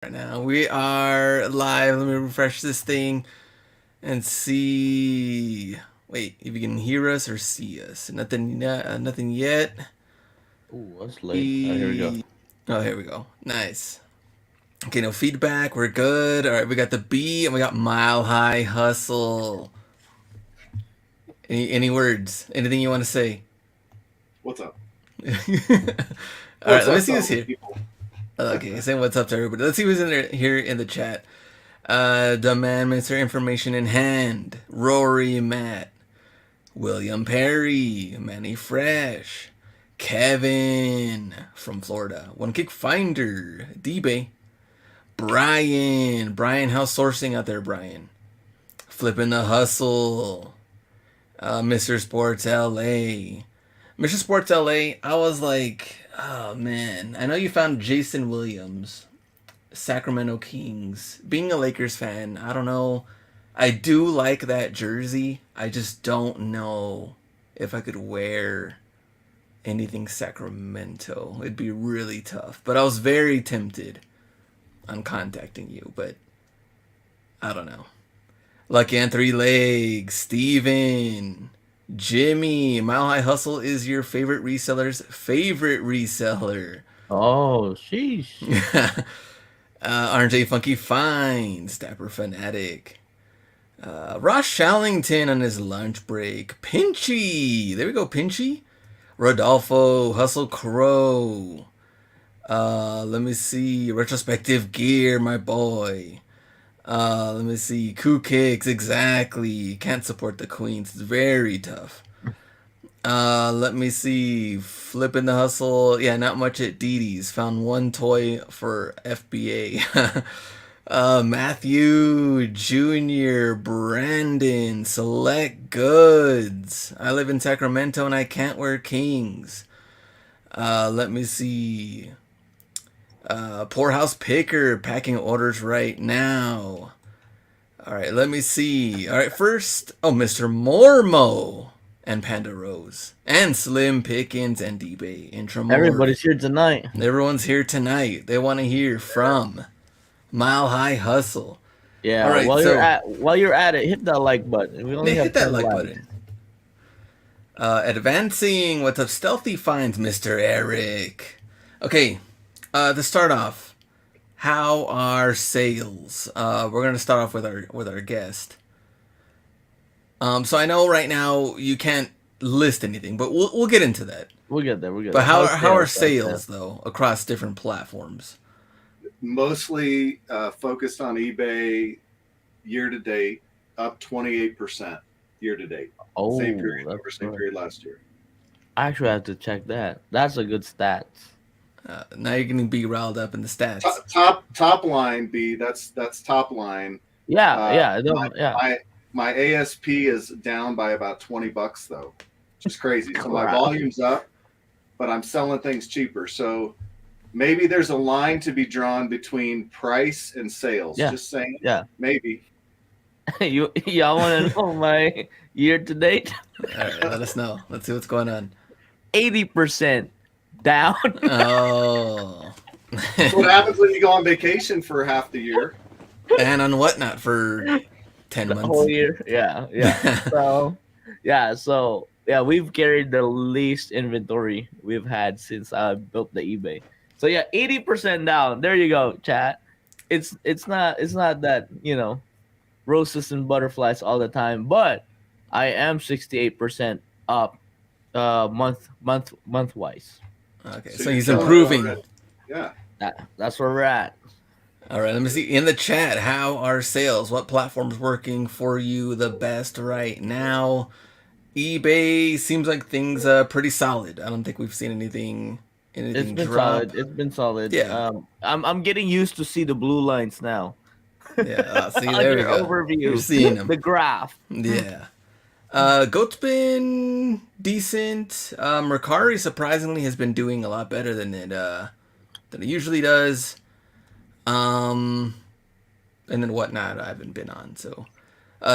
Right now we are live. Let me refresh this thing and see. Wait, if you can hear us or see us. Nothing. Nothing yet. Ooh, that's late. All right, here we go. Oh, here we go. Nice. Okay, no feedback. We're good. All right, we got the B and we got Mile High Hustle. Any words? Anything you want to say? What's up? All right, What's let me up see to who's all the here. people? Okay, saying what's up to everybody. Let's see who's in there here in the chat. The man, Mr. Information in Hand, Rory, Matt, William Perry, Manny Fresh, Kevin from Florida, One Kick Finder, D-Bay, Brian, how's sourcing out there, Brian? Flipping the Hustle, Mr. Sports LA. Mr. Sports LA, I was like, oh man, I know you found Jason Williams, Sacramento Kings. Being a Lakers fan, I don't know. I do like that jersey. I just don't know if I could wear anything Sacramento. It'd be really tough. But I was very tempted on contacting you, but I don't know. Lucky and Three Legs, Steven, Jimmy, Mile High Hustle is your favorite reseller's favorite reseller. Oh, sheesh. RJ Funky Finds, Dapper Fanatic, Ross Shallington on his lunch break, Pinchy, there we go, Pinchy, Rodolfo, Hustle Crow, let me see, Retrospective Gear, my boy, let me see, Coup Kicks, exactly, can't support the Queens, it's very tough. Let me see. Flipping the hustle. Yeah, not much at Didi's. Found one toy for FBA. Matthew Jr., Brandon, Select Goods. I live in Sacramento and I can't wear Kings. Let me see. Poorhouse Picker, packing orders right now. All right, let me see. All right, first, Mr. Mormo and Panda Rose and Slim Pickens and D-Bay and Tremor. Everybody's here tonight. Everyone's here tonight. They want to hear from Mile High Hustle. All Yeah, right, so while you're at it, hit that like button. We only hit have that 10 like likes. button. Advancing. What's up, Stealthy Finds, Mr. Eric? Okay, to start off, how are sales? We're gonna start off with our guest. So I know right now you can't list anything, but we'll get into that. We'll get there. We'll get But there. how are How's sales though across different platforms? Mostly focused on eBay year to date, up 28% year to date. Oh, Same period that's over same good. period last year. I actually have to check that. That's a good stats. Now you're getting be riled up in the stats. Top line B. That's top line. Yeah, Uh, yeah, my, yeah. my ASP is down by about $20 though, which is crazy. So my Crap. volume's up, but I'm selling things cheaper. So maybe there's a line to be drawn between price and sales. Yeah, Just saying, yeah. maybe. Y'all want to know my year to date? All right, let us know. Let's see what's going on. 80% down. Oh, That's what happens when you go on vacation for half the year. and on whatnot for 10 The months. whole year. Yeah, yeah. So we've carried the least inventory we've had since I built the eBay. So yeah, 80% down. There you go, chat. It's not that, roses and butterflies all the time, but I am 68% up month wise. Okay, So so you're he's killing it improving. already. Yeah. That's where we're at. All right, let me see in the chat. How are sales? What platform's working for you the best right now? eBay seems like things pretty solid. I don't think we've seen It's anything been drop. solid. It's been solid. Yeah, I'm getting used to see the blue lines now. yeah. See, On there we your go. You're overview, seeing them. the graph. Yeah. Goat's been decent. Mercari surprisingly has been doing a lot better than it usually does. Um, and then whatnot I haven't been on. So,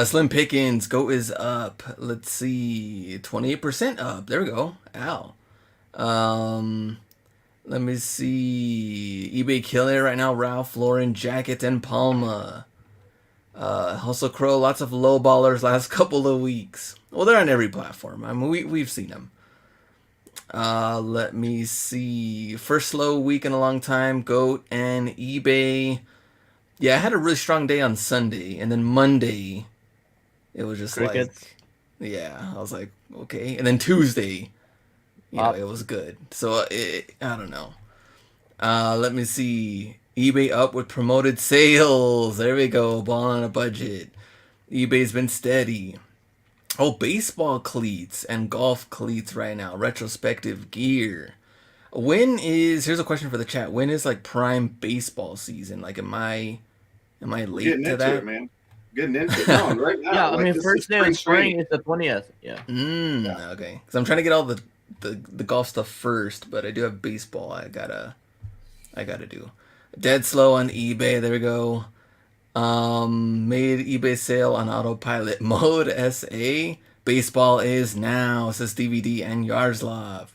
Slim Pickens, Goat is up. Let's see, 28% up. There we go. Ow. Um, Let me see. eBay killing it right now. Ralph Lauren jacket and Palma. Hustle Crow, lots of low ballers last couple of weeks. Well, they're on every platform. I mean, we've seen them. Let me see. First slow week in a long time. Goat and eBay. Yeah, I had a really strong day on Sunday, and then Monday, it was just Crickets. like, yeah, I was like, okay. And then Tuesday, Up. it was good. So I don't know. Let me see. eBay up with promoted sales. There we go. Ball on a budget. eBay's been steady. Oh, baseball cleats and golf cleats right now. Retrospective gear. Here's a question for the chat. When is like prime baseball season? Like, am I late Getting to into that? it, man. Getting into it. No, right now. Yeah, I like, mean, this first is day of spring training. is the 20th. Yeah. Okay. Because I'm trying to get all the golf stuff first, but I do have baseball. I gotta do. Dead slow on eBay. There we go. Made eBay sale on autopilot mode. SA. Baseball is now, says Stevie D and Yarslav.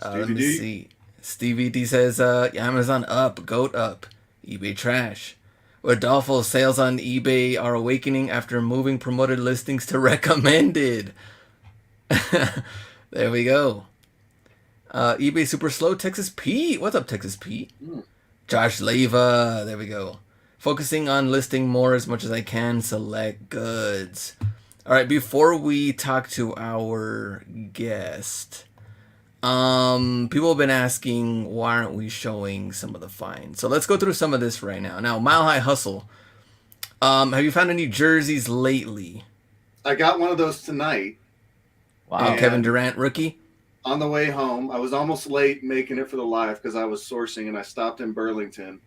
Let me Stevie D? see. Stevie D says, Amazon up, Goat up, eBay trash. Rodolfo, sales on eBay are awakening after moving promoted listings to recommended. There we go. eBay super slow. Texas Pete. What's up, Texas Pete? Josh Leva. There we go. Focusing on listing more as much as I can. Select goods. All right, before we talk to our guest, people have been asking why aren't we showing some of the finds. So let's go through some of this right now. Now, Mile High Hustle. Have you found any jerseys lately? I got one of those tonight Wow. And- Kevin Durant rookie. on the way home. I was almost late making it for the live because I was sourcing and I stopped in Burlington.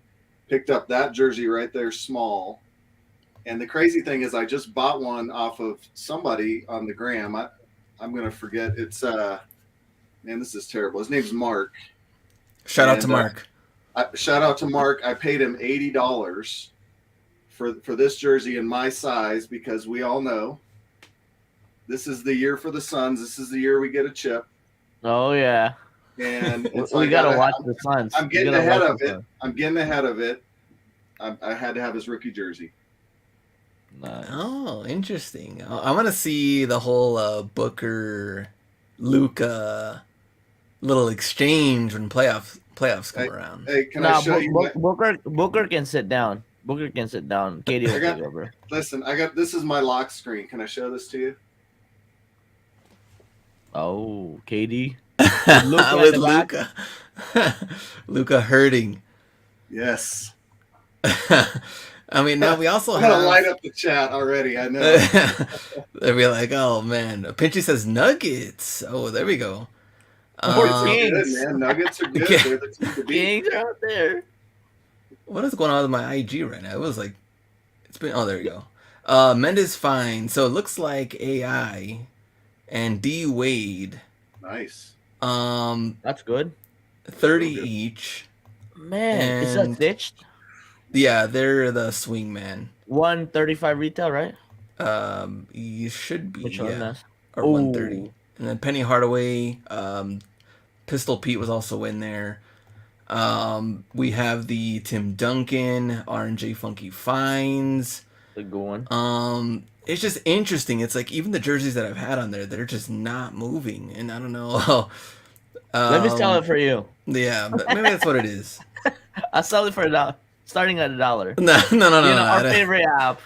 Picked up that jersey right there, small. And the crazy thing is I just bought one off of somebody on the gram. I'm going to forget. It's, man, this is terrible. His name's Mark. Shout out to And, Mark. Shout out to Mark. I paid him $80 for this jersey in my size because we all know this is the year for the Suns. This is the year we get a chip. Oh yeah. And it's We like, gotta watch the Suns. I'm We getting gotta ahead watch of the it. Suns. I'm getting ahead of it. I had to have his rookie jersey. Nice. Oh, interesting. I want to see the whole Booker, Luca little exchange when playoffs come around. Hey, can Nah, I show you? Booker can sit down. Booker can sit down. Katie will I got- take over. Listen, this is my lock screen. Can I show this to you? Oh, Katie. Luka at with the back. Luca. Luca hurting. Yes. I mean, now we also I'm gonna have. light up the chat already. I know. They'll be like, "Oh man," Pinchy says Nuggets. Oh, there we go. Nuggets are Kings. good, man. Nuggets are good. Okay. They're the team to beat. Kings are out there. What is going on with my IG right now? It was like, it's been. Oh, there we go. Mendes fine. So it looks like AI and D Wade. Nice. That's good. 30 Real good. each. Man, is And- that stitched? Yeah, they're the swing man. 135 retail, right? You should be. Which yeah. one? Or 130. And then Penny Hardaway, Pistol Pete was also in there. We have the Tim Duncan, R&J Funky Finds. The good one. It's just interesting. It's like even the jerseys that I've had on there, they're just not moving, and I don't know. Let me sell it for you. Yeah, but maybe that's what it is. I'll sell it for $1, starting at $1. No, no, You know, I our don't- favorite app.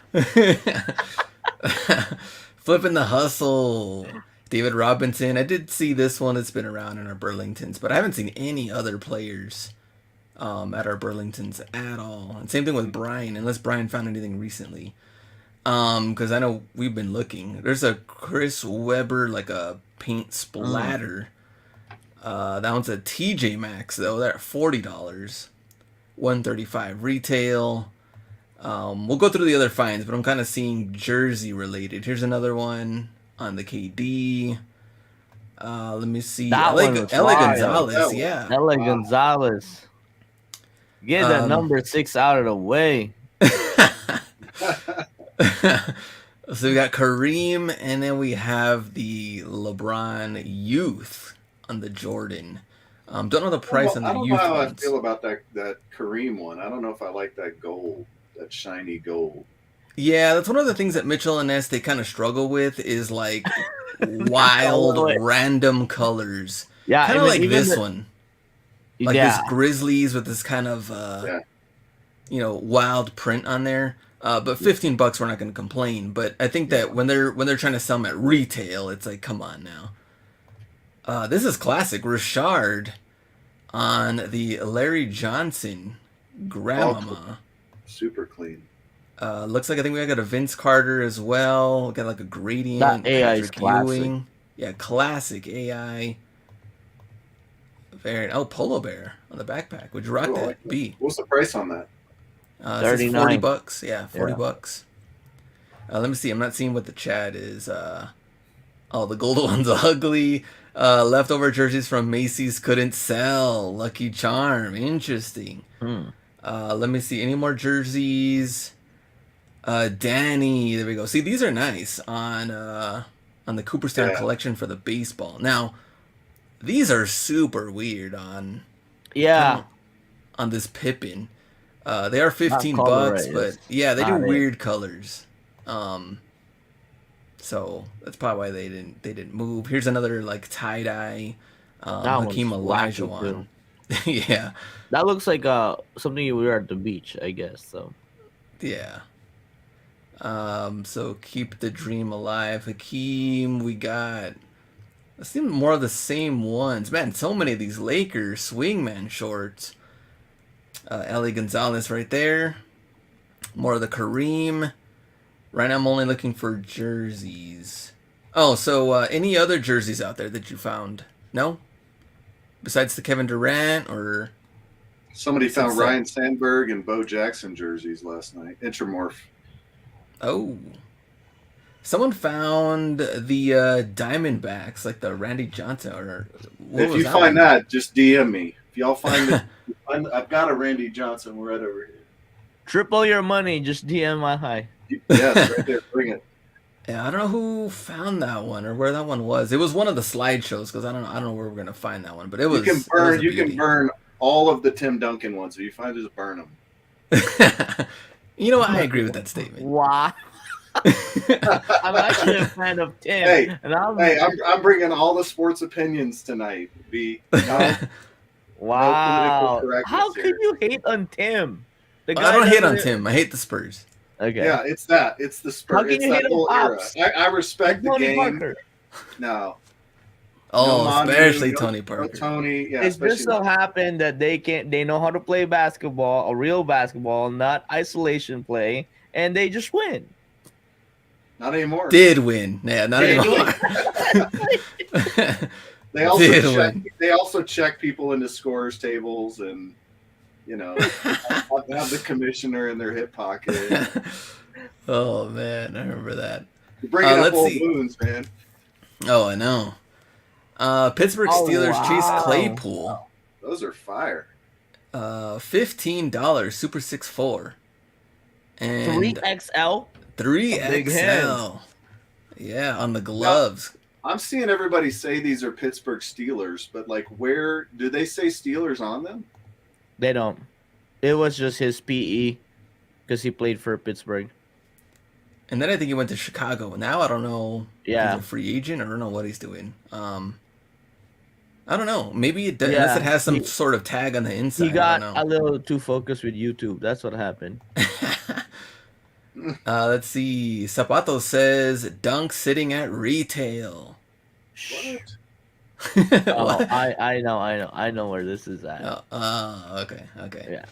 Flipping the hustle. David Robinson. I did see this one. It's been around in our Burlingtons, but I haven't seen any other players at our Burlingtons at all. And same thing with Brian, unless Brian found anything recently. Because I know we've been looking. There's a Chris Webber, like a paint splatter. That one's a TJ Maxx though. They're at $40. $135 retail. We'll go through the other finds, but I'm kind of seeing jersey related. Here's another one on the KD. Let me see. That LA, one was LA wild. Gonzalez, That one. yeah. LA Wow. Gonzalez. Get that number 6 out of the way. So we got Kareem, and then we have the LeBron Youth on the Jordan. Don't know the price on I the don't know youth how I ones. feel about that Kareem one. I don't know if I like that gold, that shiny gold. Yeah, that's one of the things that Mitchell and Ness they kind of struggle with is like wild, Colorway. random colors. Yeah, Kind I of mean like even this the one, like this yeah. Grizzlies with this kind of Yeah. wild print on there. But $15 we're not going to complain. But I think that when they're trying to sell them at retail, it's like, come on now. This is classic Richard on the Larry Johnson Grandmama. Super clean. Looks like I think we got a Vince Carter as well. We got like a gradient. That AI is Patrick classic. Ewing. Yeah, classic AI. Very Polo Bear on the backpack. Would you rock Ooh, I that? like that. B. What's the price on that? It says 40 $39. bucks. Yeah, 40 Yeah. bucks. Let me see. I'm not seeing what the chat is. The gold one's ugly. Leftover jerseys from Macy's couldn't sell. Lucky Charm. Interesting. Let me see. Any more jerseys? Danny. There we go. See, these are nice on the Cooperstown collection for the baseball. Now, these are super weird on Yeah. on this Pippin. They are 15 color bucks, right, but it's yeah, they do not it. weird colors. So that's probably why they didn't move. Here's another like tie dye Hakeem one's Olajuwon wacky, one. Yeah, That looks like something you wear at the beach, I guess. So yeah. So keep the dream alive, Hakeem. We got. Let's see more of the same ones, man. So many of these Lakers swingman shorts. Ellie Gonzalez right there. More of the Kareem. Right now I'm only looking for jerseys. Oh, so any other jerseys out there that you found? No? Besides the Kevin Durant or... Somebody found What's that? Ryan Sandberg and Bo Jackson jerseys last night. Intramorph. Oh. Someone found the Diamondbacks, like the Randy Johnson. Or what If was you that find one? that, just DM me. If y'all find it, I've got a Randy Johnson right over triple your money, just DM my high. here. Yes, right there. Bring it. Yeah, I don't know who found that one or where that one was. It was one of the slideshows because I don't know where we're gonna find that one. But it was. You can it was burn. a You can beauty. burn all of the Tim Duncan ones. If you find, just burn them. You know what? I agree with that statement. Wow. I'm actually a fan of Tim. Hey, and I'm, I'm bringing all the sports opinions tonight. wow. political correctness How here. could you hate on Tim? The I don't hate on doesn't- Tim. I hate the Spurs. Okay. Yeah, it's that. It's the How Spurs. can It's you that hate on whole era. Pops? I respect the Tony game. Parker. No, Oh, Manu, especially no- Tony no Parker. Tony. Yeah, It especially just so happened that they know how to play basketball, a real basketball, not isolation play, and they just win. not anymore. Did win. Yeah, not Did anymore. They also Did check. win. They also check people into scores tables, and have the commissioner in their hip pocket. Oh man, I remember that. You're bringing up let's old see. wounds, man. Oh, I know. Pittsburgh Oh, Steelers Chase wow. Claypool. Those are fire. $15 Super 6'4". And 3XL. 3XL. Yeah, on the gloves. I'm seeing everybody say these are Pittsburgh Steelers, but like, where do they say Steelers on them? They don't. It was just his PE because he played for Pittsburgh. And then I think he went to Chicago. Now I don't know. If Yeah. he's a free agent. I don't know what he's doing. I don't know. Maybe it does, Yeah, unless it has some he- sort of tag on the inside. He got I a don't little too focused with YouTube. That's what happened. know. Let's see. Zapato says dunk sitting at retail. What? Oh, What? I know where this is at. Okay. Yeah.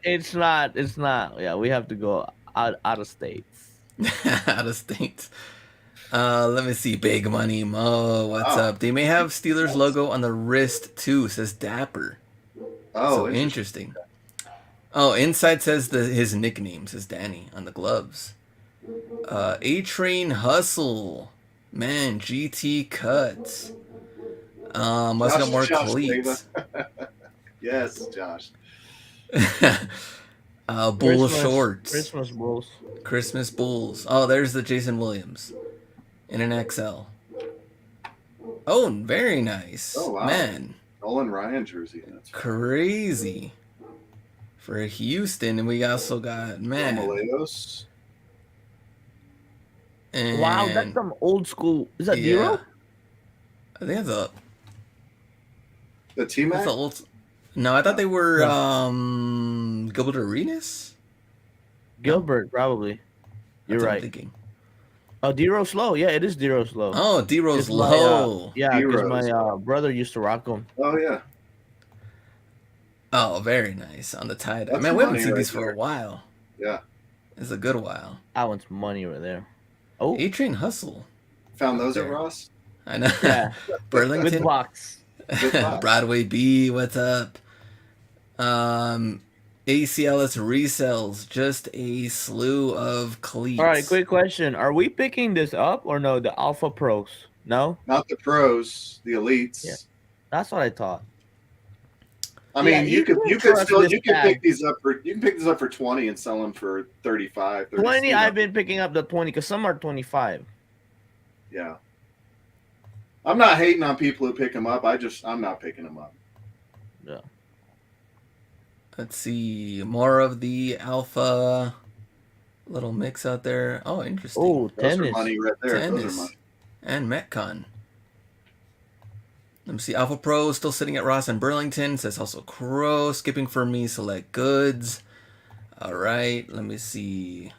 It's It's not. Yeah, we have to go out of states. out of state. Let me see. Big Money Mo, what's Wow. up? They may have Steelers logo on the wrist too. Says Dapper. Oh, So interesting. Oh, inside says his nickname says Danny on the gloves. A Train Hustle, man. GT cuts. Must got more Josh cleats. Yes, Josh. Bull shorts. Christmas Bulls. Christmas Bulls. Oh, there's the Jason Williams in an XL. Oh, very nice. Oh, wow. Man, Nolan Ryan jersey. That's crazy. For Houston, and we also got, man. Romaleos. And Wow, that's some old school. Is that yeah. Dero? I think The that's T-Mac? the old. No, I thought they were No. Gilbert Arenas. Gilbert, probably. You're That's what I'm right. thinking. Oh, Dero Slow. Yeah, it is Dero Slow. Oh, D-Rose It's my, low. yeah, because D-Rose. my brother used to rock them. Oh, yeah. Oh, very nice on the tie dye. That's Man, we haven't money seen right these for there. a while. Yeah. It's a good while. That one's money right there. Oh, A-Train Hustle. Found those at There. Ross? I know. yeah, with Burlington. box. Good box. Broadway B, what's up? ACLS resells, just a slew of cleats. All right, quick question: are we picking this up or no? The Alpha Pros? No, Not the pros, the elites. Yeah. That's what I thought. I mean, Yeah, you could trust this pick tag. these up for 20 and sell them for 35, 30. 20. I've been picking up the 20 because some are 25. Yeah. I'm not hating on people who pick them up. I'm not picking them up. Yeah. Let's see. More of the alpha little mix out there. Oh, interesting. Oh, Those are tennis. money right there. Those Tennis. are money. And Metcon. Let me see. Alpha Pro still sitting at Ross and Burlington. Says also Crow. Skipping for me. Select goods. All right. Let me see.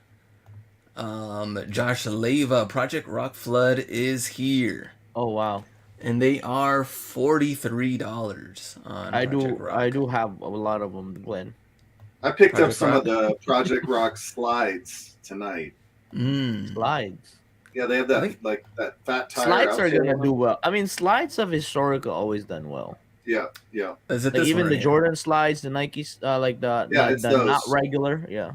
Josh Leva. Project Rock Flood is here. Oh wow. And they are $43 on Project Rock. I do have a lot of them, Glenn. I picked up Project some Rock. of the Project Rock slides tonight. Slides. Yeah, they have I that think- like that fat tire. Slides are outsole gonna one. do well. I mean, slides have historical always done well. Yeah, yeah. Is it Like this even one the right Jordan slides, the Nikes, like the Yeah, it's the those. not regular. Yeah.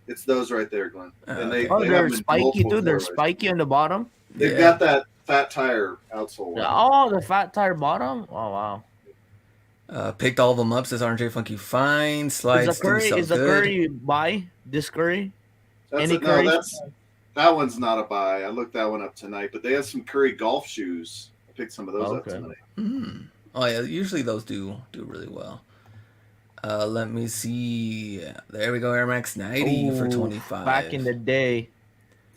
It's those right there, Glenn. And they, Oh, they they're have them in spiky multiple too. They're colorways. spiky on the bottom. They've Yeah. got that fat tire outsole. Yeah. one. Oh, the fat tire bottom. Oh wow. Picked all of them up, says RJ Funky Fine. Slides Is the Curry? do sell Is the good. Curry buy this Curry? That's Any no, Curry? that one's not a buy. I looked that one up tonight, but they have some Curry golf shoes. I picked some of those up Okay. tonight. Mm. Oh yeah, usually those do really well. Let me see. There we go, Air Max 90 for Ooh, 25. Back in the day.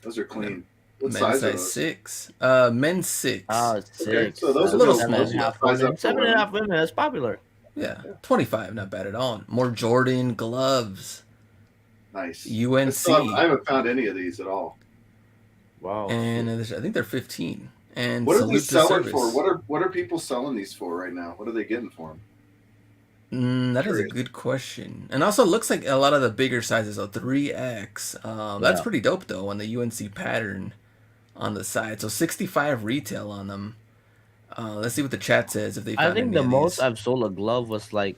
Those are clean. What men's size are size those? 6. Men's 6. Oh, it's Okay, six. so those are little Seven small. and a half Size women. up for 7.5 women. That's popular. Yeah, 25, not bad at all. More Jordan gloves. Nice. UNC. I haven't found any of these at all. Wow. And I think they're 15. And What are salute these to selling service. for? What are people selling these for right now? What are they getting for them? That is a Curious. good question. And also looks like a lot of the bigger sizes, so 3X. That's Yeah. pretty dope though on the UNC pattern on the side. So 65 retail on them. Let's see what the chat says if they found I think any the of most these. I've sold a glove was like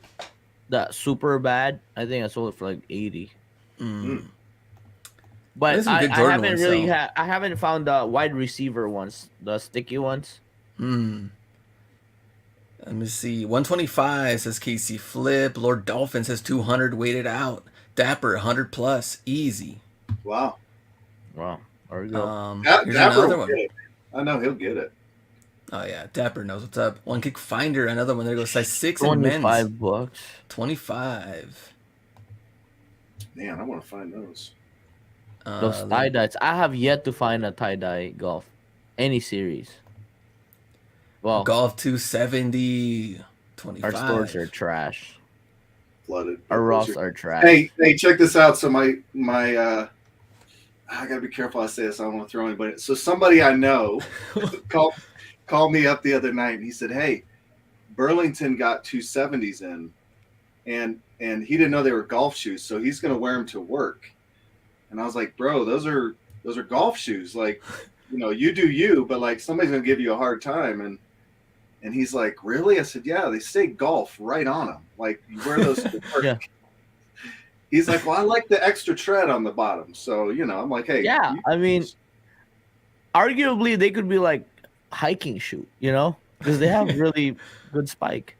that super bad. I think I sold it for like 80. Mm. But There's some I good Jordan haven't ones, really though. I haven't found the wide receiver ones, the sticky ones. Mm. Let me see. 125 says Casey Flip. Lord Dolphin says 200 weighted out. Dapper 100 plus easy. Wow. Wow. There we go. Here's Dapper another will one. get it. I know he'll get it. Oh yeah, Dapper knows what's up. One Kick Finder, another one. There goes size 6 and men's. $25. 25. Man, I want to find those. Those tie dyes. I have yet to find a tie dye golf, any series. Well, Golf 270. 25. our stores are trash. Flooded. Our Those Ross are- are trash. Hey, check this out. So my I gotta be careful. I say this. I don't want to throw anybody. So somebody I know called me up the other night. And he said, "Hey, Burlington got 270s in, and he didn't know they were golf shoes, so he's gonna wear them to work." And I was like, "Bro, those are golf shoes. Like, you know, you do you, but like somebody's gonna give you a hard time." And he's like, "Really?" I said, "Yeah, they say golf right on them. Like you wear those to work." Yeah. He's like, "Well, I like the extra tread on the bottom." So, you know, I'm like, "Hey, Yeah, you- I mean, arguably they could be like hiking shoe, you know, because they have really good spike.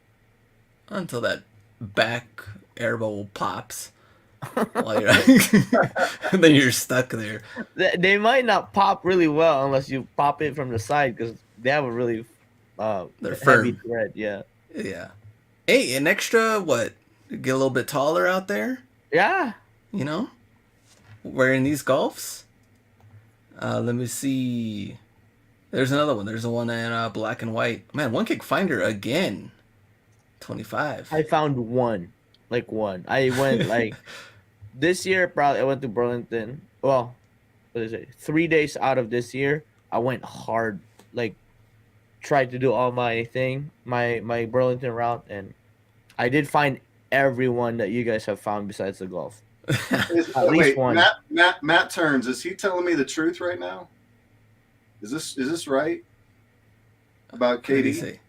Until that back elbow pops. While you're and then you're stuck there. They might not pop really well unless you pop it from the side because they have a really They're heavy firm. thread. Yeah. Yeah. Hey, an extra what? Get a little bit taller out there, Yeah. you know? Wearing these golfs. Let me see. There's another one. There's a one in black and white. Man, one kick finder again. 25. I found one, like one. I went like this year. Probably I went to Burlington. Well, what is it? 3 days out of this year, I went hard. Like tried to do all my thing, my Burlington route, and I did find everyone that you guys have found besides the golf. At least Wait, one. Matt Turns, is he telling me the truth right now? Is this right about What did he KD? say?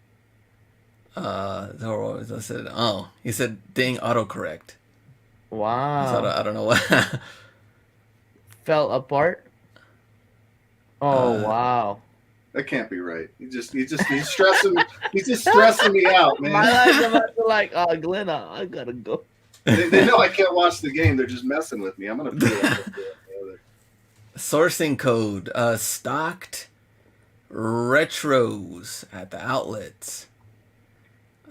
I said, oh, he said, dang autocorrect. So Wow. I don't know what. Fell apart. Oh Uh, wow. That can't be right. He's stressing. He's just stressing me out, My man. life's about to like, Glenn, I gotta go. They know I can't watch the game. They're just messing with me. I'm gonna feel it. Sourcing code, stocked retros at the outlets.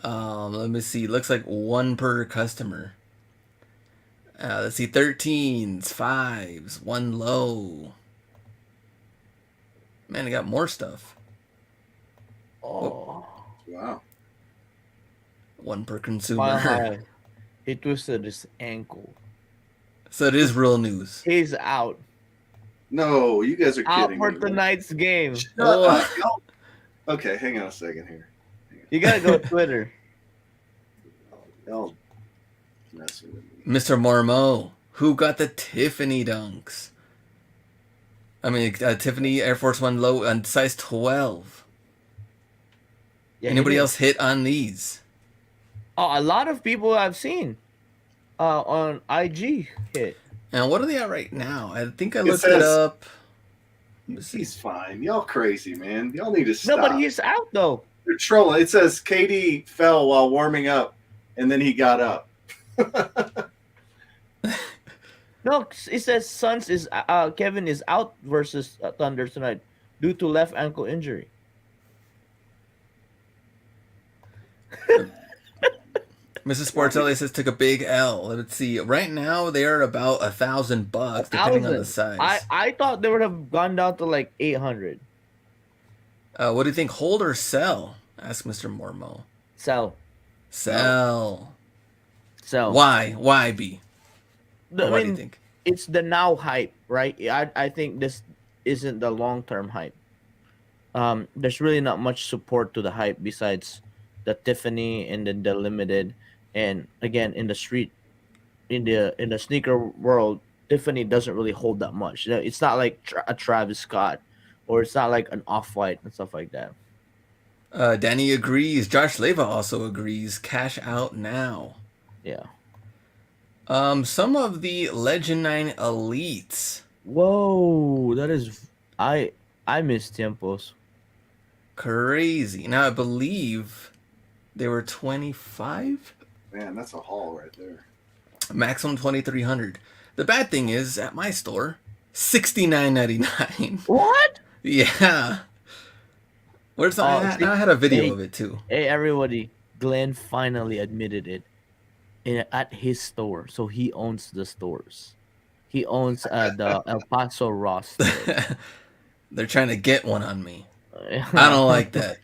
Let me see. Looks like one per customer. Let's see. 13s, 5s, one low. Man, I got more stuff. Oh, Wow. One per my consumer. eye. He twisted his ankle. So it is real news. He's out. No, you guys are Out kidding for me. tonight's game. Shut Oh. up. Y'all- Okay, hang on a second here. You gotta go Twitter. Y'all messing with me. Mr. Mormo, who got the Tiffany dunks? I mean, Tiffany Air Force One low on size 12. Yeah, Anybody he did. else hit on these? Oh, a lot of people I've seen on IG hit. And what are they at right now? I think I It looked it says- up. Let me see. He's fine. Y'all crazy, man. Y'all need to No, stop. but he's out though. They're trolling. It says KD fell while warming up, and then he got up. No, it says Suns is Kevin is out versus Thunder tonight due to left ankle injury. Mrs. Sports LA says took a big L. Let's see. Right now they are about $1,000 depending on the size. I thought they would have gone down to like 800. What do you think? Hold or sell? Ask Mr. Mormo. Sell. Sell. Sell. Why? Why B? I Why do you mean, think? it's the now hype, right? I think this isn't the long term hype. There's really not much support to the hype besides the Tiffany and then the limited, and again in the street, in the sneaker world, Tiffany doesn't really hold that much. You know, it's not like a Travis Scott, or it's not like an Off-White and stuff like that. Danny agrees. Josh Leva also agrees. Cash out now. Yeah. Some of the Legend 9 Elites. Whoa, that is I miss Tiempos. Crazy. Now I believe they were 25. Man, that's a haul right there. Maximum 2,300. The bad thing is at my store, $69.99. What? Yeah. Where's the, I see, had a video hey. of it too. Hey everybody, Glenn finally admitted it at his store. So he owns the stores. He owns the El Paso Ross store. They're trying to get one on me. I don't like that.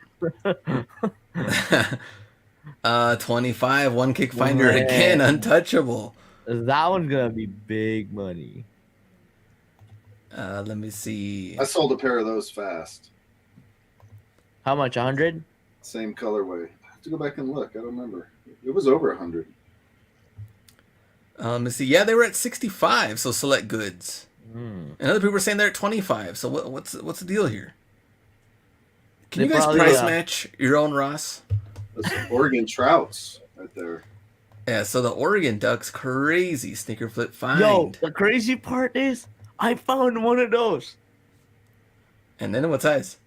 25, one kick finder Man. again, untouchable. That one's gonna be big money. Let me see. I sold a pair of those fast. How much? 100? Same colorway. I have to go back and look. I don't remember. It was over 100. Let me see. Yeah, they were at 65. So select goods. Mm. And other people are saying they're at 25. So what's the deal here? Can They you guys probably, price match your own Ross? That's some Oregon Trouts right there. Yeah. So the Oregon Ducks, crazy sneaker flip find. Yo, the crazy part is I found one of those. And then what size?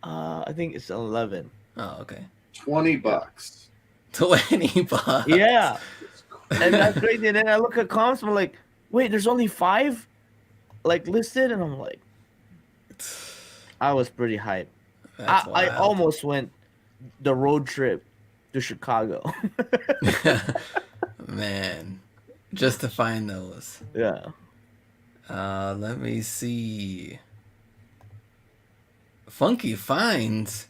I think it's 11. Oh, okay. $20. 20 bucks. Yeah. And that's crazy. And then I look at comps, I'm like, wait, there's only 5 like listed, and I'm like, I was pretty hyped. That's I wild. almost went the road trip to Chicago. Man, just to find those. Yeah. Let me see. Funky finds.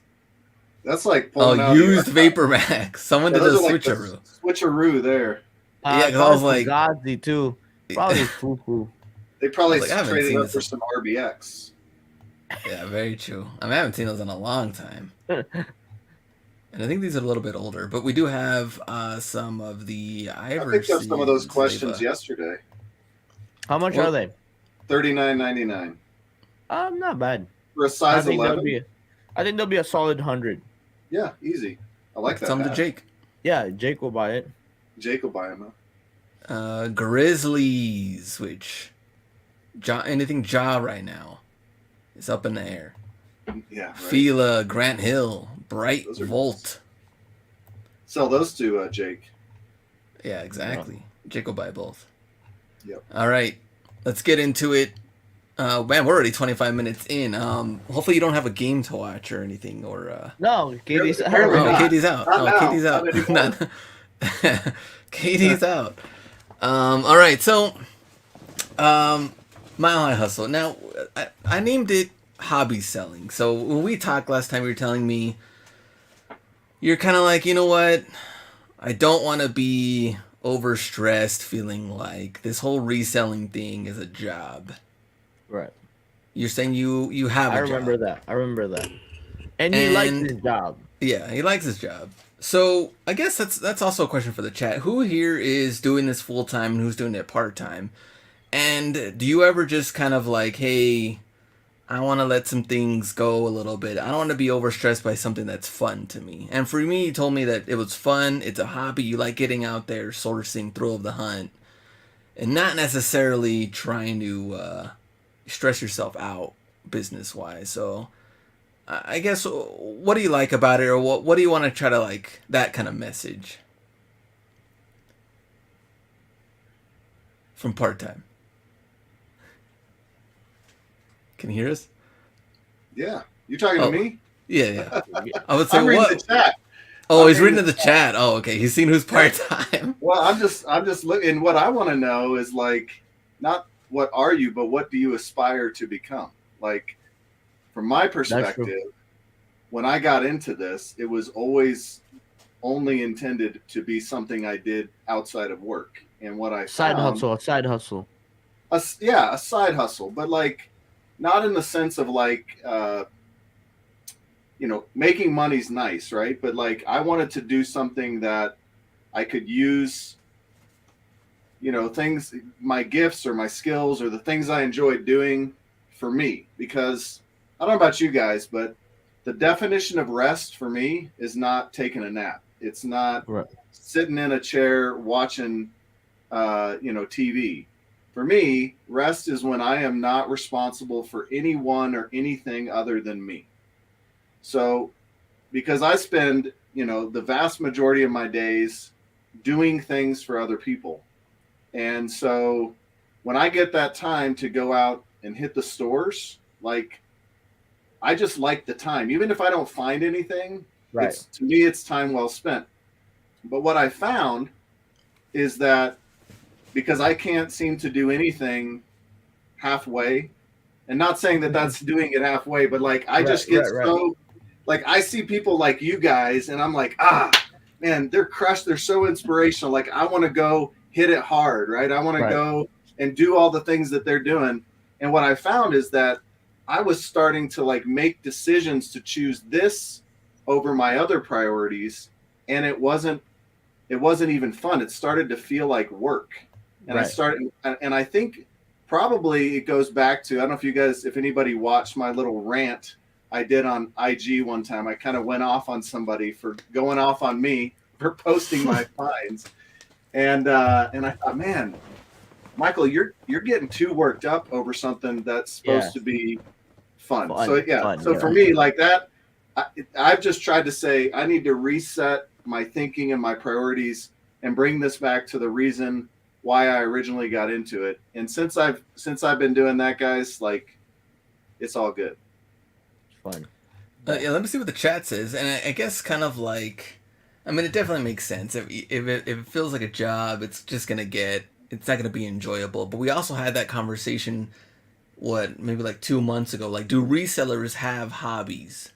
That's like Oh, pulling out used Vapor Max. Someone Yeah, did a those are like the switcheroo. switcheroo there. Yeah, 'cause I was like- Fugazi too. Probably Fufu. They probably I was like, I haven't traded seen up this for in- some RBX. Yeah, very true. I haven't seen those in a long time. And I think these are a little bit older, but we do have some of the I Ivory. picked up some of those questions yesterday. How much Well- are they? $39.99 Not bad. for a I size think there'll 11. be. I think there'll be a solid 100. Yeah, easy. I like that. Some to hat. Jake. Yeah, Jake will buy it. Jake will buy them. Grizzlies, which anything Ja right now is up in the air. Yeah. Right. Fila, Grant Hill, Bright Those are Volt. Sell those to Jake. Yeah, exactly. Jake will buy both. Yep. All right, let's get into it. Man, we're already 25 minutes in. Hopefully you don't have a game to watch or anything, or No, Katie's. Apparently oh, not. Katie's out. Not Oh, now. Katie's out. Not anymore. Not- Katie's out. All right, so Mile High Hustle. Now, I named it hobby selling. So when we talked last time, you were telling me you're kind of like, you know what? I don't want to be overstressed, feeling like this whole reselling thing is a job. Right. You're saying you have a I remember job. that. I remember that. And he likes And- his job. Yeah, he likes his job. So I guess that's also a question for the chat. Who here is doing this full time and who's doing it part time? And do you ever just kind of like, hey, I want to let some things go a little bit. I don't want to be overstressed by something that's fun to me. And for me, you told me that it was fun. It's a hobby. You like getting out there, sourcing, thrill of the hunt, and not necessarily trying to stress yourself out business wise. So I guess, what do you like about it, or what do you want to try to like that kind of message from part time? Can you hear us? Yeah. You talking Oh. to me? Yeah. I would say I'm reading what? the chat. Oh, I'm he's reading reading the chat. Oh, okay. He's seen who's part time. Well, I'm just looking. What I want to know is like, not what are you, but what do you aspire to become? Like, from my perspective, when I got into this, it was always only intended to be something I did outside of work. And what I Side found, hustle. A side hustle. a side hustle, but like, not in the sense of like, making money's nice, right? But like, I wanted to do something that I could use, things, my gifts or my skills or the things I enjoyed doing for me. Because I don't know about you guys, but the definition of rest for me is not taking a nap. It's not Right. sitting in a chair watching, TV. For me, rest is when I am not responsible for anyone or anything other than me. So, because I spend, the vast majority of my days doing things for other people. And so when I get that time to go out and hit the stores, like, I just like the time. Even if I don't find anything, Right. to me, it's time well spent. But what I found is that because I can't seem to do anything halfway, and not saying that that's doing it halfway, but like I just get so, like I see people like you guys, and I'm like, man, they're crushed. They're so inspirational. Like I want to go hit it hard, right? I want to go and do all the things that they're doing. And what I found is that I was starting to like make decisions to choose this over my other priorities, and it wasn't even fun. It started to feel like work. And I think probably it goes back to, I don't know if anybody watched my little rant I did on IG one time. I kind of went off on somebody for going off on me for posting my finds. And I thought, man, Michael, you're getting too worked up over something that's supposed to be fun. So for me, like that, I've just tried to say, I need to reset my thinking and my priorities and bring this back to the reason why I originally got into it. And since I've been doing that, guys, like it's all good. Fun. Yeah, let me see what the chat says, and I guess kind of like, I mean, it definitely makes sense. If it feels like a job, it's not gonna be enjoyable. But we also had that conversation, what, maybe like 2 months ago. Like, do resellers have hobbies?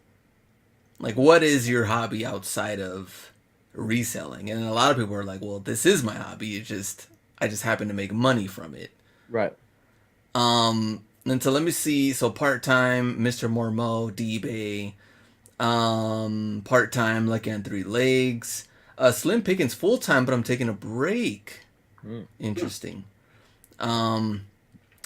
Like, what is your hobby outside of reselling? And a lot of people are like, well, this is my hobby. I just happen to make money from it. Right. And so let me see. So part time, Mr. Mormo, D-Bay. Part time, Lucky on Three Legs. Slim Pickens full time, but I'm taking a break. Mm. Interesting.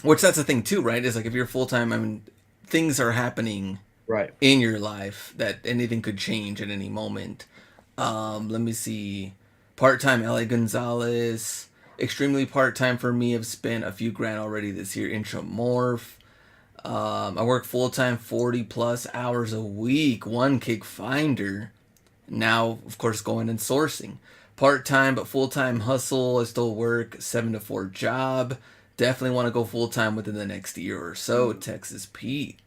Which that's the thing too, right? Is like if you're full time, I mean, things are happening Right. in your life that anything could change at any moment. Let me see. Part time, LA Gonzalez. Extremely part time for me. I've spent a few grand already this year. Intramorph. I work full time, 40 plus hours a week. One Kick Finder. Now, of course, going and sourcing. Part time, but full time hustle. I still work 7 to 4 job. Definitely want to go full time within the next year or so. Texas Pete.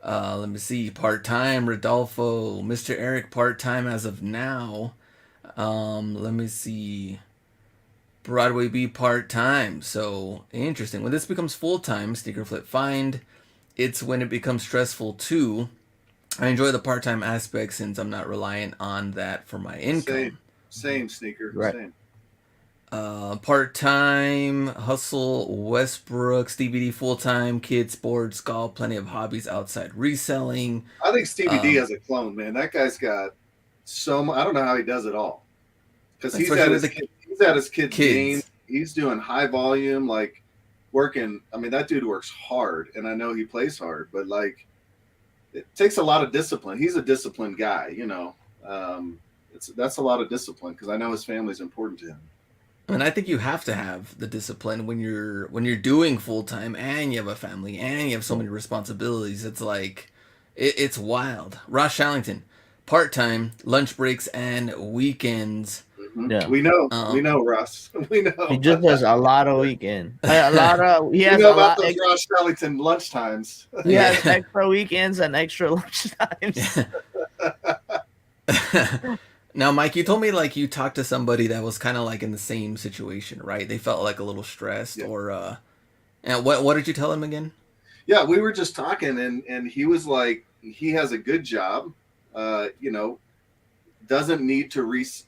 Let me see. Part time, Rodolfo. Mr. Eric, part time as of now. Let me see. Broadway B part time. So interesting. When this becomes full time, Sneaker Flip Find, it's when it becomes stressful too. I enjoy the part time aspect since I'm not reliant on that for my income. Same sneaker. Right. Same. Part time hustle, Westbrook, Stevie D full time, kids, sports, golf, plenty of hobbies outside reselling. I think Stevie D Um, has a clone, man. That guy's got so much. I don't know how he does it all. Because he's Especially at with his the he's at his kids' game. kids. He's doing high volume, like working. I mean, that dude works hard, and I know he plays hard, but like it takes a lot of discipline. He's a disciplined guy, you know. That's a lot of discipline because I know his family's important to him. And I think you have to have the discipline when you're doing full time and you have a family and you have so many responsibilities. It's like it's wild. Ross Shallington, part time, lunch breaks and weekends. Mhm. Yeah. We know, Russ. We know. He just does a lot of weekend. A lot of he We has know a about lot. those Ross Shellington lunch times. He has Yeah. extra weekends and extra lunch times. Now, Mike, you told me like you talked to somebody that was kind of like in the same situation, right? They felt like a little stressed, Yeah. or and what did you tell him again? Yeah, we were just talking, and he was like, he has a good job, you know, doesn't need to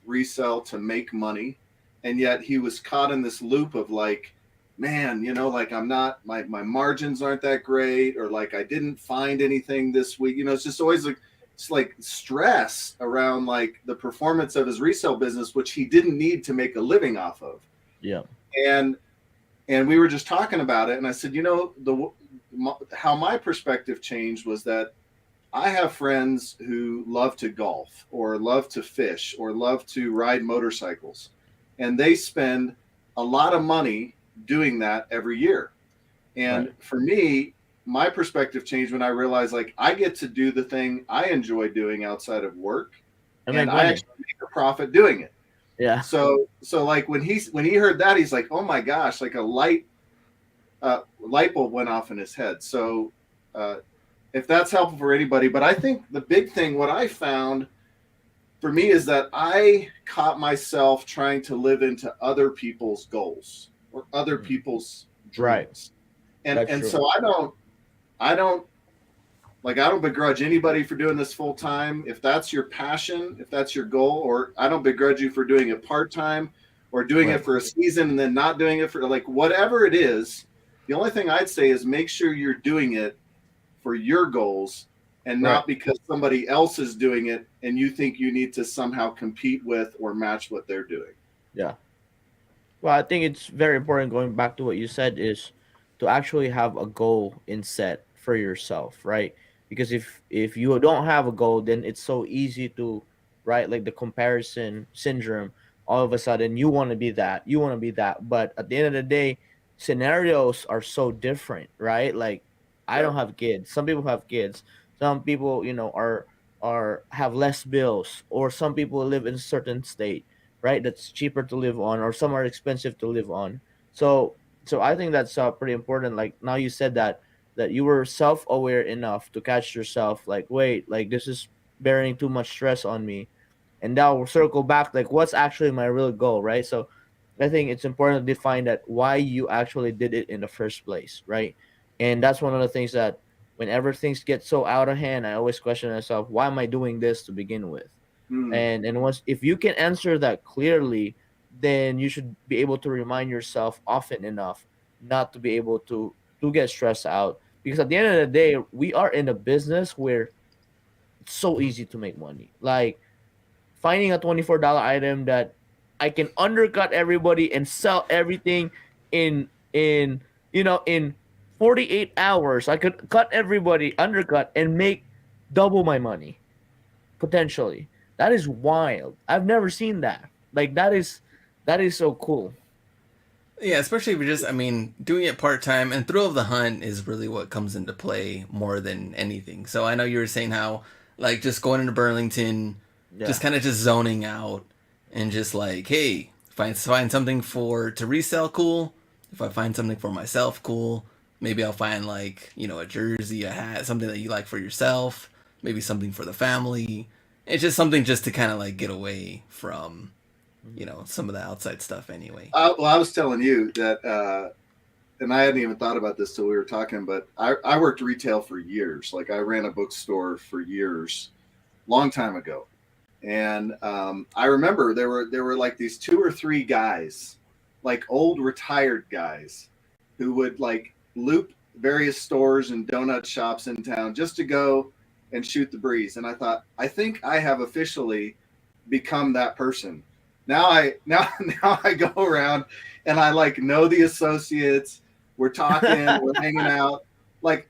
resell to make money, and yet he was caught in this loop of like, man, you know, like I'm not my margins aren't that great, or like I didn't find anything this week. You know, it's just always like it's like stress around like the performance of his resale business, which he didn't need to make a living off of. Yeah. And we were just talking about it, and I said, you know, how my perspective changed was that I have friends who love to golf or love to fish or love to ride motorcycles, and they spend a lot of money doing that every year. And Right. for me, my perspective changed when I realized like I get to do the thing I enjoy doing outside of work, I and make I money. actually make a profit doing it. Yeah. So like when he heard that, he's like, oh my gosh, like a light bulb went off in his head. So if that's helpful for anybody, but I think the big thing, what I found for me is that I caught myself trying to live into other people's goals or other people's Right. dreams. That's And true. so I don't begrudge anybody for doing this full time. If that's your passion, if that's your goal, or I don't begrudge you for doing it part time or doing Right. it for a season and then not doing it for like whatever it is. The only thing I'd say is make sure you're doing it for your goals and not Right. because somebody else is doing it and you think you need to somehow compete with or match what they're doing. Yeah. Well, I think it's very important going back to what you said is to actually have a goal in set for yourself, right? Because if you don't have a goal, then it's so easy to, right, like the comparison syndrome. All of a sudden, you want to be that, you want to be that, but at the end of the day, scenarios are so different, right? Like, I Yeah. don't have kids. Some people have kids. Some people, are have less bills, or some people live in a certain state, right? That's cheaper to live on, or some are expensive to live on. So I think that's pretty important. Like now you said that that you were self-aware enough to catch yourself like, wait, like this is bearing too much stress on me, and now we'll circle back like what's actually my real goal, right? So I think it's important to define that why you actually did it in the first place, right? And that's one of the things that whenever things get so out of hand, I always question myself, why am I doing this to begin with? Hmm. And once if you can answer that clearly, then you should be able to remind yourself often enough not to be able to get stressed out, because at the end of the day we are in a business where it's so easy to make money. Like finding a $24 item that I can undercut everybody and sell everything in in 48 hours. I could cut everybody, undercut, and make double my money potentially. That is wild. I've never seen that. Like that is so cool. Yeah, especially if you're just, I mean, doing it part time and thrill of the hunt is really what comes into play more than anything. So I know you were saying how, like, just going into Burlington, Yeah. just kind of just zoning out and just like, hey, find something for to resell, cool. If I find something for myself, cool. Maybe I'll find like, a jersey, a hat, something that you like for yourself. Maybe something for the family. It's just something just to kind of like get away from, some of the outside stuff anyway. Well, I was telling you that, and I hadn't even thought about this till we were talking, but I worked retail for years. Like I ran a bookstore for years, long time ago. And I remember there were like these two or three guys, like old retired guys, who would like loop various stores and donut shops in town just to go and shoot the breeze. And I thought, I think I have officially become that person. Now I go around and I like know the associates. We're talking, we're hanging out. Like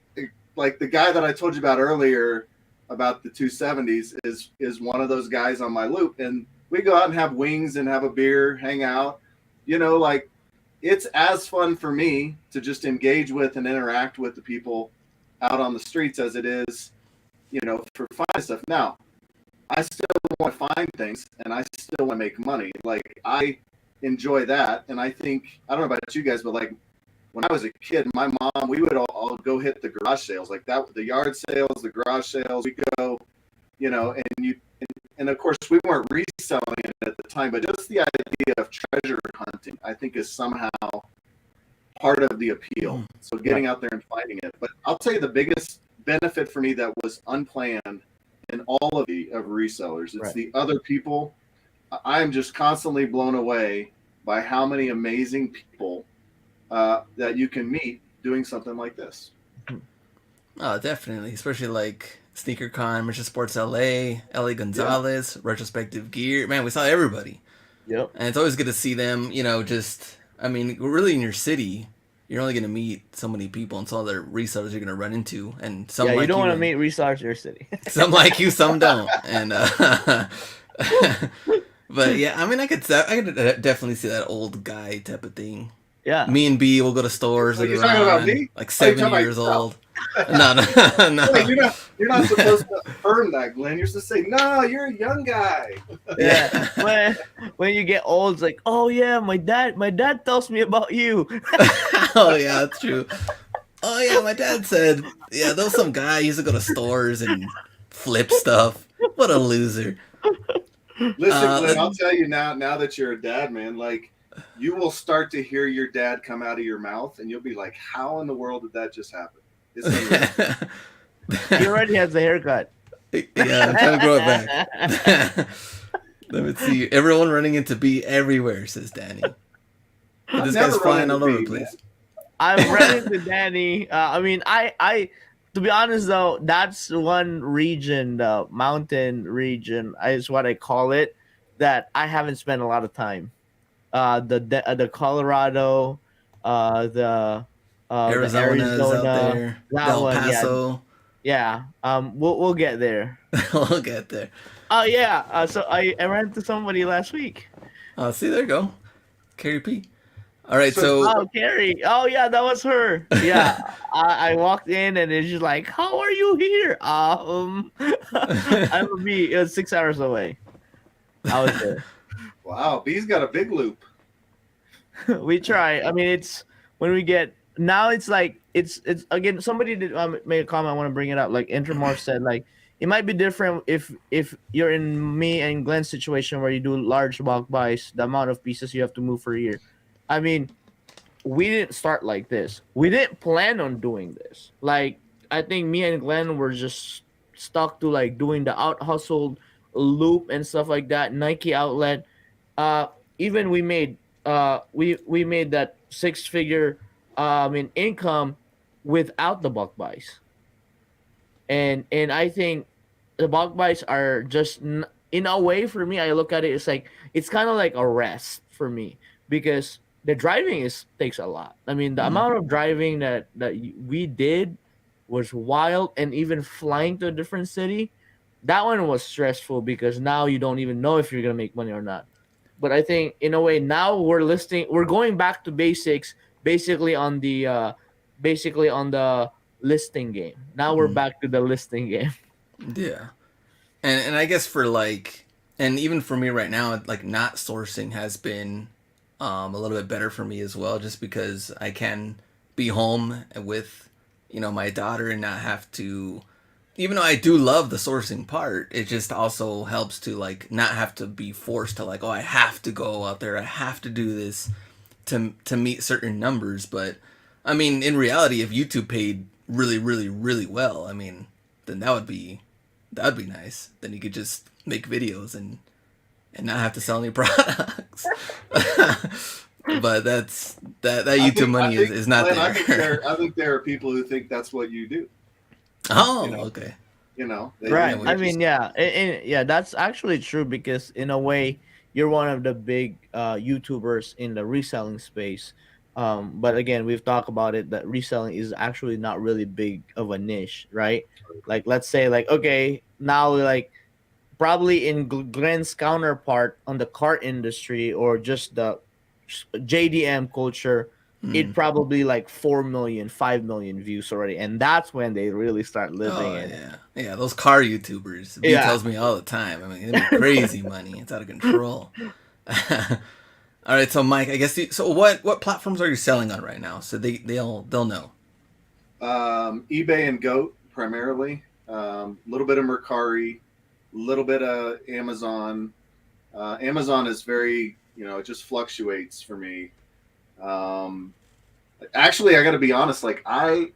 like the guy that I told you about earlier about the 270s is one of those guys on my loop, and we go out and have wings and have a beer, hang out. Like it's as fun for me to just engage with and interact with the people out on the streets as it is, for finding stuff. Now, I still want to find things and I still want to make money. Like I enjoy that. And I think, I don't know about you guys, but like when I was a kid, my mom, we would all go hit the garage sales, like that, the yard sales, the garage sales. We go, and of course we weren't reselling it at the time, but just the idea of treasure hunting, I think is somehow part of the appeal. So getting out there and finding it. But I'll tell you the biggest benefit for me that was unplanned in all of resellers. It's the other people. I'm just constantly blown away by how many amazing people that you can meet doing something like this. Oh, definitely. Especially like SneakerCon, Mission Sports LA Gonzalez, Retrospective Gear. Man, we saw everybody. Yep. And it's always good to see them, I mean, really in your city, you're only going to meet so many people and some other resellers you're going to run into. And some Yeah, like you don't want to and meet resellers in your city. some like you, some don't. And, but yeah, I mean, I could definitely see that old guy type of thing. Yeah. Me and B will go to stores Like, later you're talking about on, me? like Oh, you're 70 talking years about old. No. Wait, you're not supposed to affirm that, Glenn. You're supposed to say, no, you're a young guy. Yeah. when you get old, it's like, oh yeah, my dad tells me about you. Oh yeah, that's true. Oh yeah, my dad said, yeah, there was some guy used to go to stores and flip stuff. What a loser. Listen, Glenn, I'll tell you now that you're a dad, man, like you will start to hear your dad come out of your mouth and you'll be like, how in the world did that just happen? He already has a haircut. Yeah, I'm trying to grow it back. Let me see. Everyone running into B everywhere, says Danny. This guy's flying all over the place. I've run into Danny. I mean, I to be honest though, that's one region, the mountain region is what I call it, that I haven't spent a lot of time. The Colorado, the Arizona's Arizona, out there. that El one, Paso. yeah. We'll get there. We'll get there. Oh yeah. So I ran into somebody last week. See, there you go. Carrie P. All right, so Oh, Carrie. Oh yeah, that was her. Yeah. I walked in and it's just like, how are you here? I'm a B. It was 6 hours away. I was there. Wow, B's got a big loop. We try. I mean, it's when we get now it's like it's again, somebody did made a comment. I want to bring it up. Like Intermorph said, like it might be different if you're in me and Glenn's situation where you do large bulk buys, the amount of pieces you have to move for a year. I mean, we didn't start like this. We didn't plan on doing this. Like I think me and Glenn were just stuck to like doing the out hustle loop and stuff like that. Nike outlet. Uh, even we made that 6 figure in income without the bulk buys. And I think the bulk buys are just in a way for me. I look at it, it's like it's kind of like a rest for me because the driving is takes a lot. I mean, the amount of driving that we did was wild, and even flying to a different city, that one was stressful because now you don't even know if you're gonna make money or not. But I think in a way now we're going back to basics, basically on the listing game. Now we're back to the listing game. Yeah. And I guess for like, and even for me right now, like not sourcing has been a little bit better for me as well, just because I can be home with, my daughter and not have to, even though I do love the sourcing part, it just also helps to like not have to be forced to like, oh, I have to go out there, I have to do this to meet certain numbers. But I mean, in reality, if YouTube paid really, really, really well, I mean, then that'd be nice. Then you could just make videos and not have to sell any products. But that YouTube money is not Glenn, there. I think there are people who think that's what you do. Oh, You know, okay. Right. we I just- mean, yeah, yeah, that's actually true because in a way, you're one of the big YouTubers in the reselling space. But again, we've talked about it that reselling is actually not really big of a niche, right? Like, let's say, like, okay, now like probably in Glenn's counterpart on the cart industry or just the JDM culture, it probably like 4 million, 5 million views already, and that's when they really start living Oh in it. yeah, those car YouTubers. B Yeah. tells me all the time. I mean, they make crazy money. It's out of control. All right, so Mike, I guess so. What platforms are you selling on right now? So they'll know. eBay and Goat primarily. Little bit of Mercari, little bit of Amazon. Amazon is very, it just fluctuates for me. Actually, I got to be honest. Like I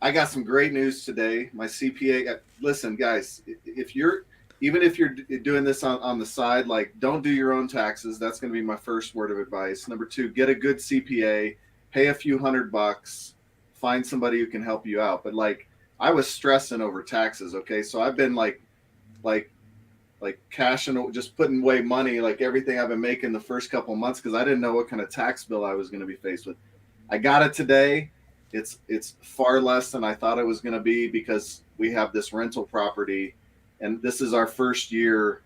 got some great news today. My CPA. Listen, guys, if you're doing this on the side, like don't do your own taxes. That's going to be my first word of advice. Number 2, get a good CPA. Pay a few $100. Find somebody who can help you out. But like I was stressing over taxes. Okay, so I've been like cashing, just putting away money, like everything I've been making the first couple months because I didn't know what kind of tax bill I was going to be faced with. I got it today. It's far less than I thought it was going to be because we have this rental property, and this is our first year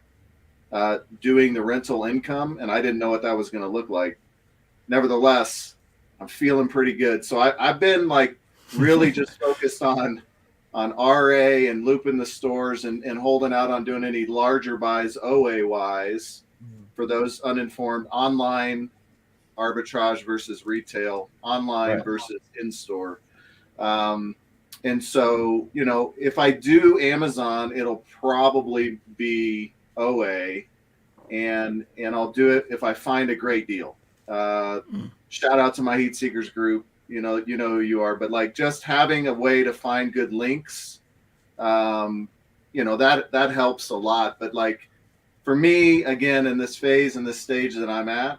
doing the rental income, and I didn't know what that was going to look like. Nevertheless, I'm feeling pretty good. So I've been like really just focused on RA and looping the stores and holding out on doing any larger buys OA wise for those uninformed. Online arbitrage versus retail, online versus in-store. And so, if I do Amazon, it'll probably be OA, and I'll do it if I find a great deal. Shout out to my Heat Seekers group. You know who you are, but like just having a way to find good links, that helps a lot. But like for me, again, in this phase, in this stage that I'm at,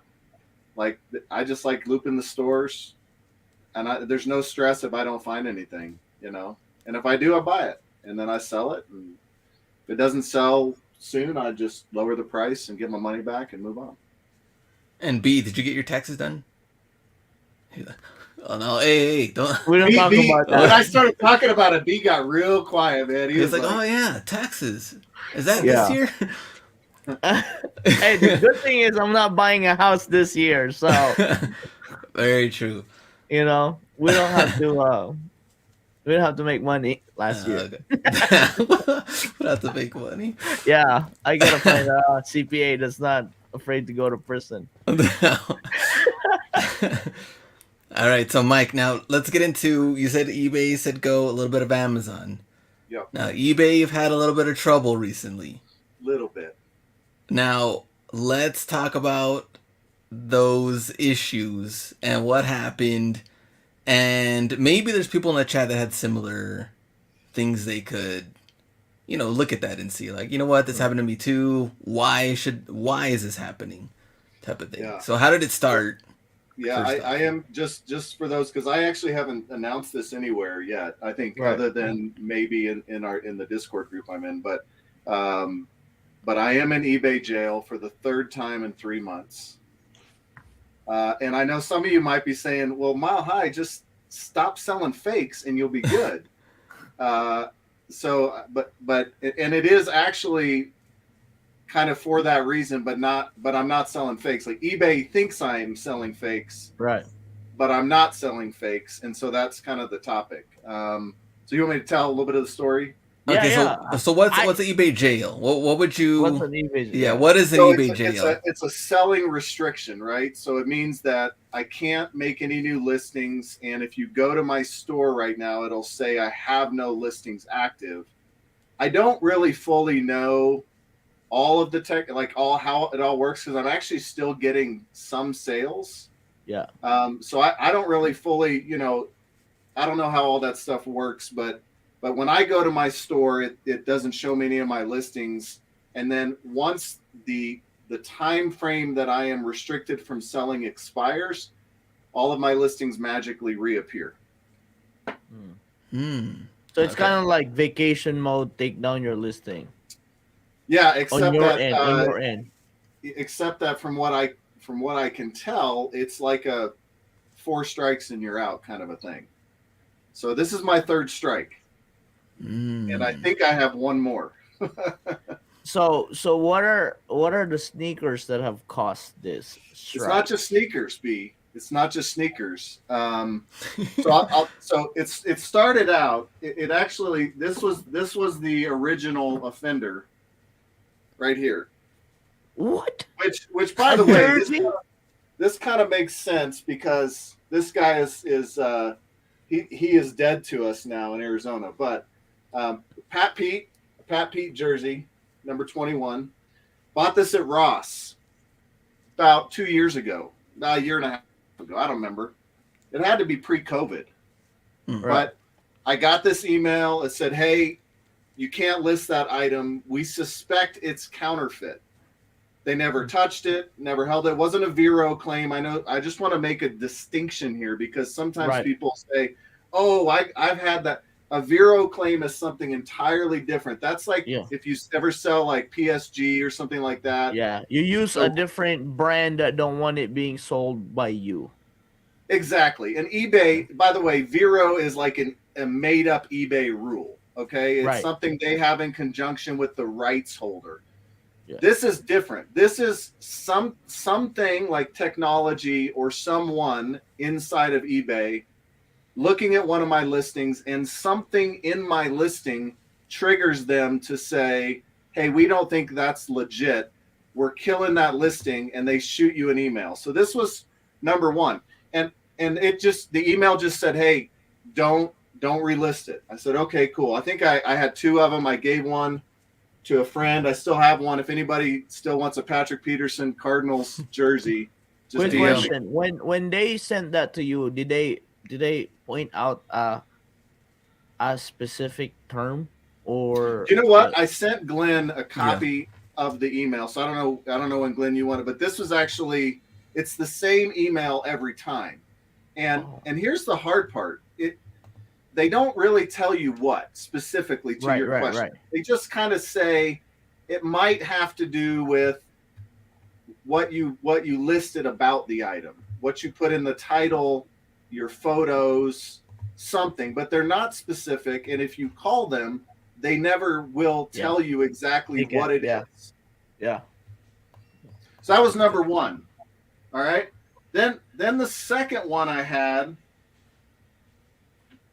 like I just like looping the stores, and there's no stress if I don't find anything, and if I do, I buy it and then I sell it. And if it doesn't sell soon, I just lower the price and get my money back and move on. And B, did you get your taxes done? Oh no! Hey, don't. We don't talk about When that. I started talking about it, B got real quiet, man. He was like, "Oh yeah, taxes. Is that Yeah. this year?" Hey, the good thing is I'm not buying a house this year, so Very true. we don't have to make money last year. Okay. We'll have to make money. Yeah, I gotta find a CPA that's not afraid to go to prison. All All right, so Mike, now let's get into. You said eBay, you said go, a little bit of Amazon. Yep, Now eBay, you've had a little bit of trouble recently. little bit. Now let's talk about those issues and what happened, and maybe there's people in the chat that had similar things they could, look at that and see, like, you know what, this happened to me too. Why is this happening? Type of thing. Yeah. So how did it start? Yeah, First I off. am just for those, because I actually haven't announced this anywhere yet. I think Right. other than maybe in the Discord group I'm in, but I am in eBay jail for the third time in 3 months. And I know some of you might be saying, "Well, Mile High, just stop selling fakes and you'll be good." But it is actually kind of for that reason, but I'm not selling fakes. Like eBay thinks I'm selling fakes, Right. but I'm not selling fakes, and so that's kind of the topic. So you want me to tell a little bit of the story? Yeah, Okay, yeah. so what's an eBay jail? What would you? What's an eBay? Yeah, what is an So eBay jail? it's a selling restriction, right? So it means that I can't make any new listings, and if you go to my store right now, it'll say I have no listings active. I don't really fully know all of the tech, like how it all works, because I'm actually still getting some sales. Yeah. So I don't really fully, I don't know how all that stuff works, but when I go to my store, it doesn't show me any of my listings. And then once the time frame that I am restricted from selling expires, all of my listings magically reappear. So it's Okay. kind of like vacation mode. Take down your listing Yeah, except on your that end. On your end. except that from what I can tell, it's like a 4 strikes and you're out kind of a thing. So this is my third strike, and I think I have one more. So what are the sneakers that have caused this? It's not just sneakers, B. It's not just sneakers. So it started out. It actually this was the original offender, right here. What? Which by the way, this kind of makes sense because this guy is he is dead to us now in Arizona. But Pat Pete jersey, number 21, bought this at Ross about 2 years ago, about a year and a half ago. I don't remember. It had to be pre-COVID. But I got this email. It said, "Hey, you can't list that item. We suspect it's counterfeit." They never touched it, never held it. It wasn't a Vero claim. I know. I just want to make a distinction here because sometimes people say, "Oh, I've had that." A Vero claim is something entirely different. That's like if you ever sell like PSG or something like that. Yeah, you use a different brand that don't want it being sold by you. Exactly. And eBay, by the way, Vero is like a made-up eBay rule. Okay, it's something they have in conjunction with the rights holder. Yeah. This is different. This is something like technology or someone inside of eBay looking at one of my listings, and something in my listing triggers them to say, "Hey, we don't think that's legit. We're killing that listing," and they shoot you an email. So this was number one. And it just, the email just said, "Hey, don't relist it." I said, "Okay, cool." I think I had 2 of them. I gave one to a friend. I still have one. If anybody still wants a Patrick Peterson Cardinals jersey, just quick question. When they sent that to you, did they point out a specific term, or you know what? I sent Glenn a copy of the email, so I don't know when, Glenn, you want it, but this was actually, it's the same email every time. And here's the hard part. They don't really tell you what specifically to your question. Right. They just kind of say it might have to do with what you listed about the item, what you put in the title, your photos, something, but they're not specific. And if you call them, they never will tell you exactly what it is. Yeah. So that was number one. All right. Then the second one I had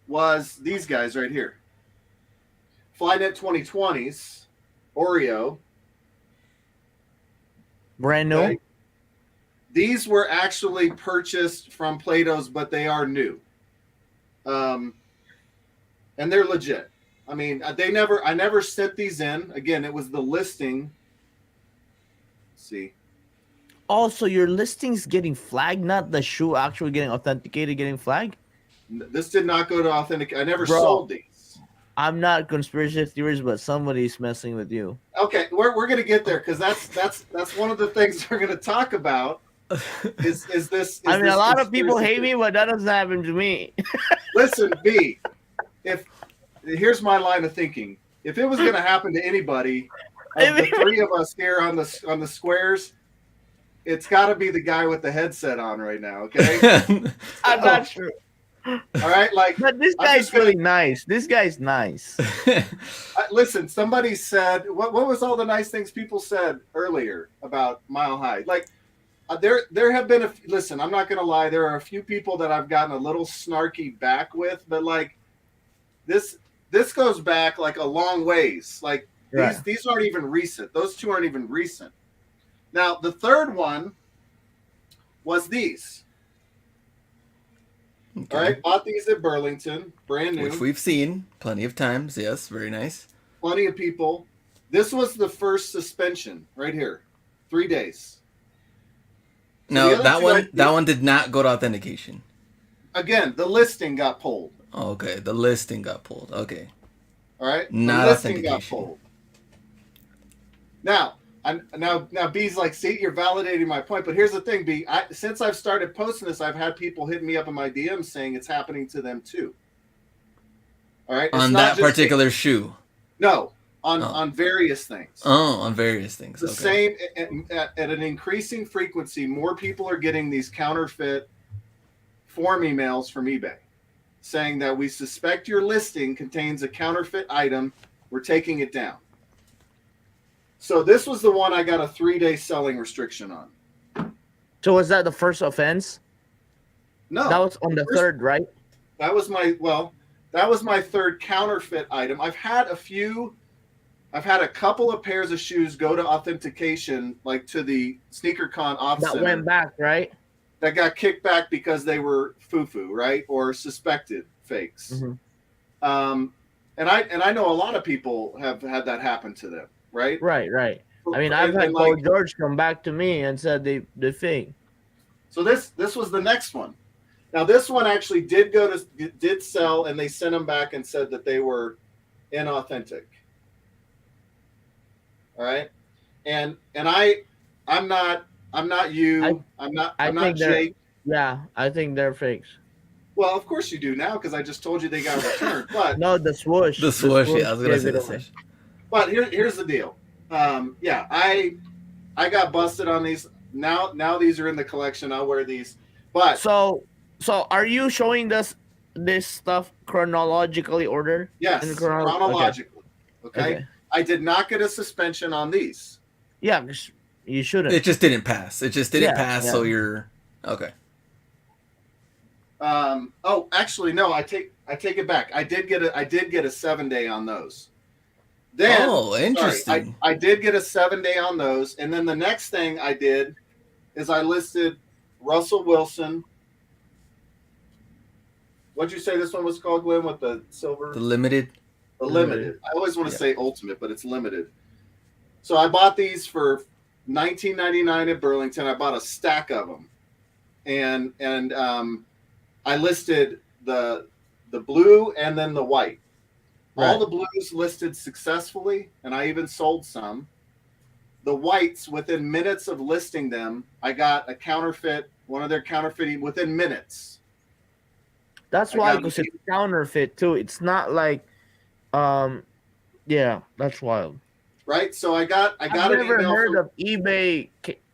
was these guys right here. Flynet 2020s, Oreo. Brand new? Okay. These were actually purchased from Plato's, but they are new. And they're legit. I mean, I never sent these in. Again, it was the listing. Let's see. Also, your listing's getting flagged, not the shoe actually getting authenticated, getting flagged. This did not go to authentic. I never Bro. sold these. I'm not conspiracy theories, but somebody's messing with you. Okay, we're gonna get there because that's one of the things we're gonna talk about. Is this? I mean, this a lot of people conspiracy hate me, but that doesn't happen to me. Listen, B. Here's my line of thinking. If it was gonna happen to anybody, of the three of us here on the squares, it's got to be the guy with the headset on right now. Okay. I'm not sure. All right, like. But this guy's really nice. This guy's nice. Listen, somebody said what was all the nice things people said earlier about Mile High? Like, there have been listen. I'm not gonna lie. There are a few people that I've gotten a little snarky back with, but like this goes back like a long ways. Like these aren't even recent. Those two aren't even recent. Now the third one was these. Okay. All right, bought these at Burlington, brand new. Which we've seen plenty of times. Yes, very nice. Plenty of people. This was the first suspension right here, 3 days. So no, that one did not go to authentication. Again, the listing got pulled. Oh, okay, the listing got pulled. Okay. All right, not the listing authentication. got pulled. Now, B's like, see, you're validating my point. But here's the thing, B. Since I've started posting this, I've had people hitting me up in my DMs saying it's happening to them too. All right, on that particular shoe. No, on various things. Oh, on various things. The same at an increasing frequency. More people are getting these counterfeit form emails from eBay saying that we suspect your listing contains a counterfeit item. We're taking it down. So this was the one I got a 3-day selling restriction on. So was that the first offense? No. That was on the third, right? That was my third counterfeit item. I've had a couple of pairs of shoes go to authentication, like to the SneakerCon off that center, went back, right? That got kicked back because they were foo-foo, right? Or suspected fakes. Mm-hmm. And I know a lot of people have had that happen to them. Right. I mean, I've had Paul George come back to me and said they fake. So this was the next one. Now this one actually did sell, and they sent them back and said that they were inauthentic. All right, and I'm not you. I'm not Jake. Yeah, I think they're fakes. Well, of course you do now because I just told you they got returned. But no, the swoosh. The swoosh. Yeah, I was gonna say the swoosh. But here's the deal. Yeah, I got busted on these. Now these are in the collection. I'll wear these. But so are you showing this stuff chronologically ordered? Yes, chronologically. Okay. I did not get a suspension on these. Yeah, you shouldn't. It just didn't pass. It just didn't pass. Yeah. So you're okay. Oh, actually, no. I take it back. I did get a 7-day on those. Then, interesting. I did get a 7-day on those, and then the next thing I did is I listed Russell Wilson. What'd you say this one was called, Glenn? With the silver, the limited. The limited. I always want to say ultimate, but it's limited. So I bought these for $19.99 at Burlington. I bought a stack of them, and I listed the blue and then the white. Right. All the blues listed successfully, and I even sold some. The whites, within minutes of listing them, I got a counterfeit, one of their counterfeiting within minutes. That's why it's counterfeit too. It's not like, yeah, that's wild. Right. So I've never heard of eBay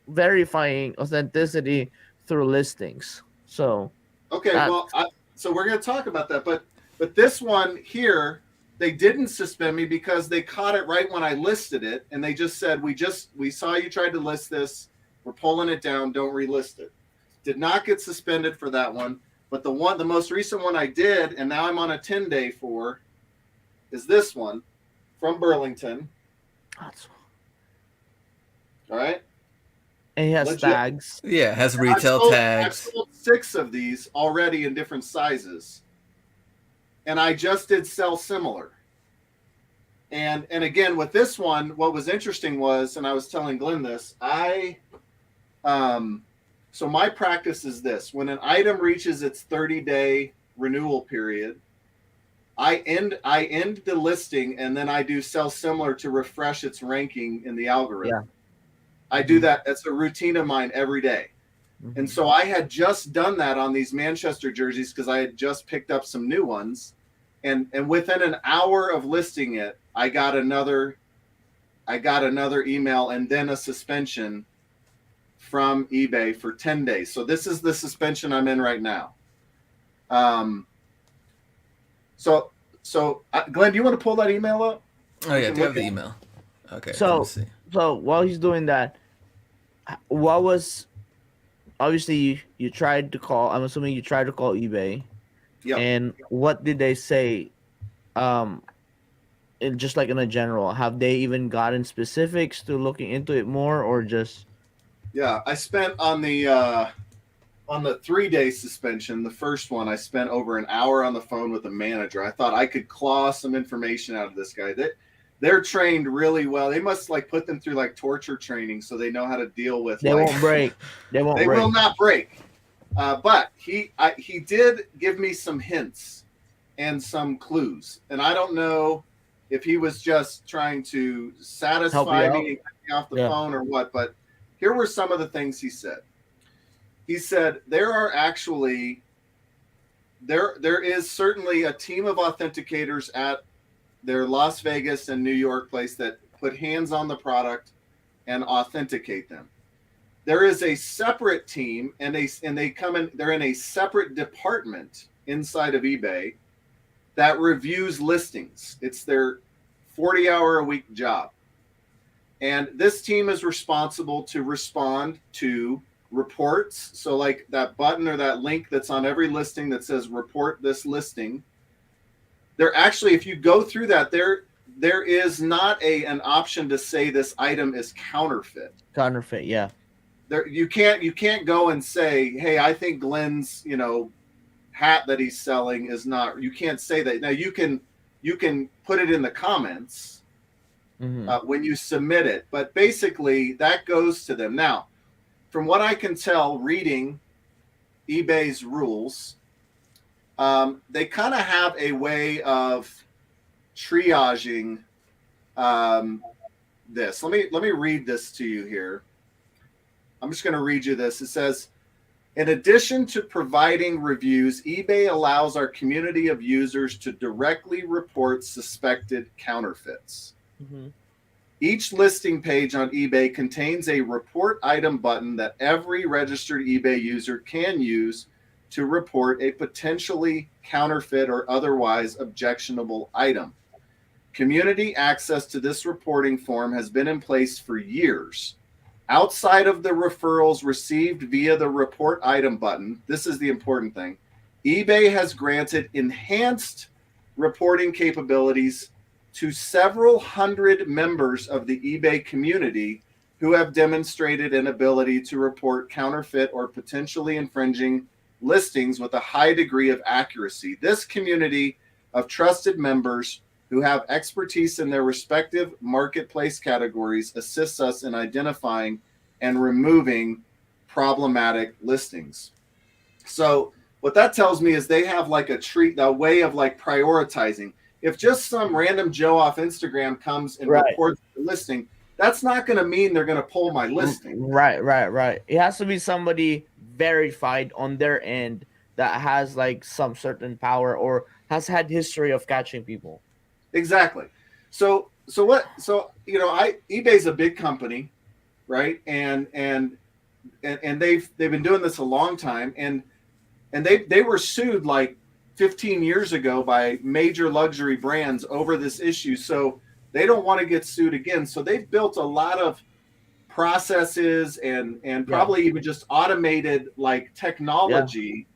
verifying authenticity through listings. So okay, so we're going to talk about that, but this one here. They didn't suspend me because they caught it right when I listed it, and they just said, we saw you tried to list this. We're pulling it down. Don't relist it. Did not get suspended for that one, but the most recent one I did, and now I'm on a 10-day for, is this one from Burlington. All right. And he has Legit. tags. Yeah, it has I've retail I've tags. sold 6 of these already in different sizes, and I just did sell similar. And again, with this one, what was interesting was, and I was telling Glenn this, so my practice is this: when an item reaches its 30-day renewal period, I end the listing, and then I do sell similar to refresh its ranking in the algorithm. I do that. That's a routine of mine every day. And so I had just done that on these Manchester jerseys because I had just picked up some new ones. And within an hour of listing it, I got another email and then a suspension from eBay for 10 days. So this is the suspension I'm in right now. So Glenn, do you want to pull that email up? Oh yeah, do you have the email? Okay. So- let me see. So while he's doing that, what was obviously you tried to call? I'm assuming you tried to call eBay. Yeah. And what did they say? Just like in a general, have they even gotten specifics to looking into it more, or just? Yeah, I spent on the 3-day suspension, the first one, I spent over an hour on the phone with the manager. I thought I could claw some information out of this guy. They're trained really well. They must like put them through like torture training so they know how to deal with. They won't break. They won't They break. will not break. But he did give me some hints and some clues, and I don't know if he was just trying to satisfy Help you me and get me off the Yeah. phone or what. But here were some of the things he said. He said there are actually there is certainly a team of authenticators at their Las Vegas and New York place that put hands on the product and authenticate them. There is a separate team, and they're in a separate department inside of eBay that reviews listings. It's their 40-hour-a-week job. And this team is responsible to respond to reports. So like that button or that link that's on every listing that says report this listing. They're actually, if you go through that, there is not an option to say this item is counterfeit. Counterfeit, yeah. There you can't go and say, hey, I think Glenn's hat that he's selling is not. You can't say that. Now you can put it in the comments when you submit it, but basically that goes to them. Now, from what I can tell, reading eBay's rules, they kind of have a way of triaging this. Let me read this to you here. I'm just going to read you this. It says, in addition to providing reviews, eBay allows our community of users to directly report suspected counterfeits. Each listing page on eBay contains a report item button that every registered eBay user can use to report a potentially counterfeit or otherwise objectionable item. Community access to this reporting form has been in place for years. Outside of the referrals received via the report item button, this is the important thing, eBay has granted enhanced reporting capabilities to several hundred members of the eBay community who have demonstrated an ability to report counterfeit or potentially infringing listings with a high degree of accuracy. This community of trusted members who have expertise in their respective marketplace categories assists us in identifying and removing problematic listings. So what that tells me is they have like a way of like prioritizing. If just some random Joe off Instagram comes and reports the listing, that's not going to mean they're going to pull my listing. Right. It has to be somebody verified on their end that has like some certain power or has had history of catching people. Exactly. So eBay's a big company, right? And they've been doing this a long time, and they were sued like 15 years ago by major luxury brands over this issue. So they don't want to get sued again. So they've built a lot of processes and probably even just automated like technology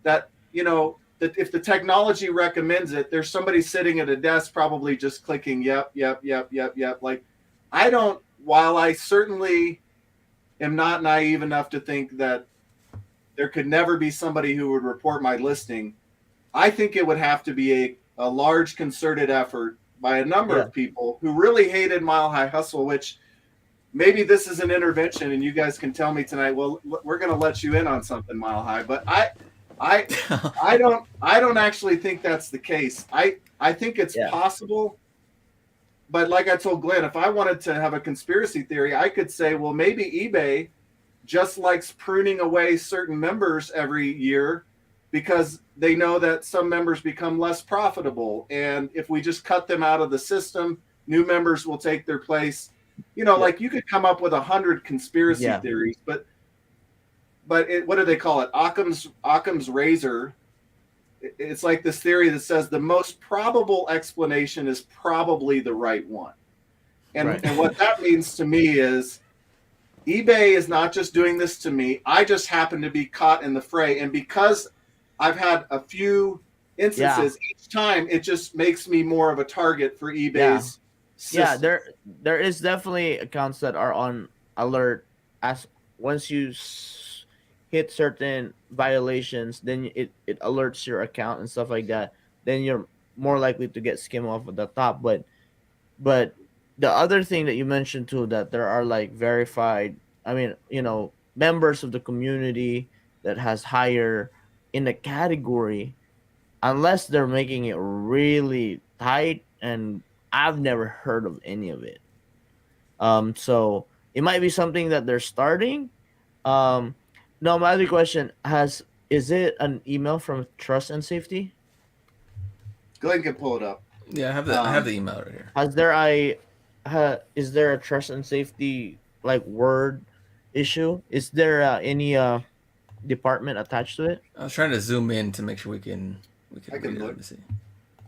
that that if the technology recommends it, there's somebody sitting at a desk probably just clicking yep. Like while I certainly am not naive enough to think that there could never be somebody who would report my listing. I think it would have to be a large concerted effort by a number Yeah. of people who really hated Mile High Hustle, which maybe this is an intervention and you guys can tell me tonight, well, we're going to let you in on something, Mile High. But I don't actually think that's the case. I think it's Yeah. possible. But like I told Glenn, if I wanted to have a conspiracy theory, I could say, well, maybe eBay just likes pruning away certain members every year because they know that some members become less profitable. And if we just cut them out of the system, new members will take their place. You know, like you could come up with 100 conspiracy theories, but what do they call it? Occam's razor. It's like this theory that says the most probable explanation is probably the right one. And what that means to me is eBay is not just doing this to me. I just happen to be caught in the fray. And because I've had a few instances each time, it just makes me more of a target for eBay's system. Yeah, there is definitely accounts that are on alert as once you hit certain violations, then it alerts your account and stuff like that. Then you're more likely to get skimmed off at the top. But the other thing that you mentioned too, that there are like verified, I mean, you know, members of the community that has higher in the category, unless they're making it really tight, and I've never heard of any of it. So it might be something that they're starting. No, my other question is it an email from Trust and Safety? Glenn can pull it up. Yeah, I have the email right here. Is there a Trust and Safety like word issue? Is there any department attached to it? I was trying to zoom in to make sure we can I can read it. look. Let me see.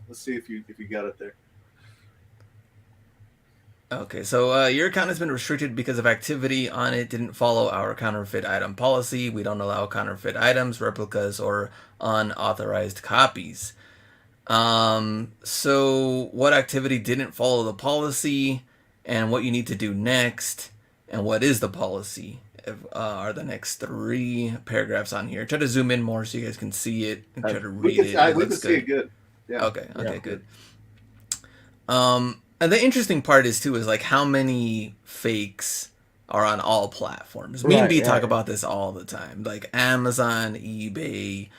Let's see if you got it there. Okay, so your account has been restricted because of activity on it didn't follow our counterfeit item policy. We don't allow counterfeit items, replicas, or unauthorized copies. So what activity didn't follow the policy, and what you need to do next, and what is the policy are the next 3 paragraphs on here. Try to zoom in more so you guys can see it and try to read it. We can see it good. Yeah. Okay, good. And the interesting part is like how many fakes are on all platforms. Me and B talk about this all the time, like Amazon, eBay,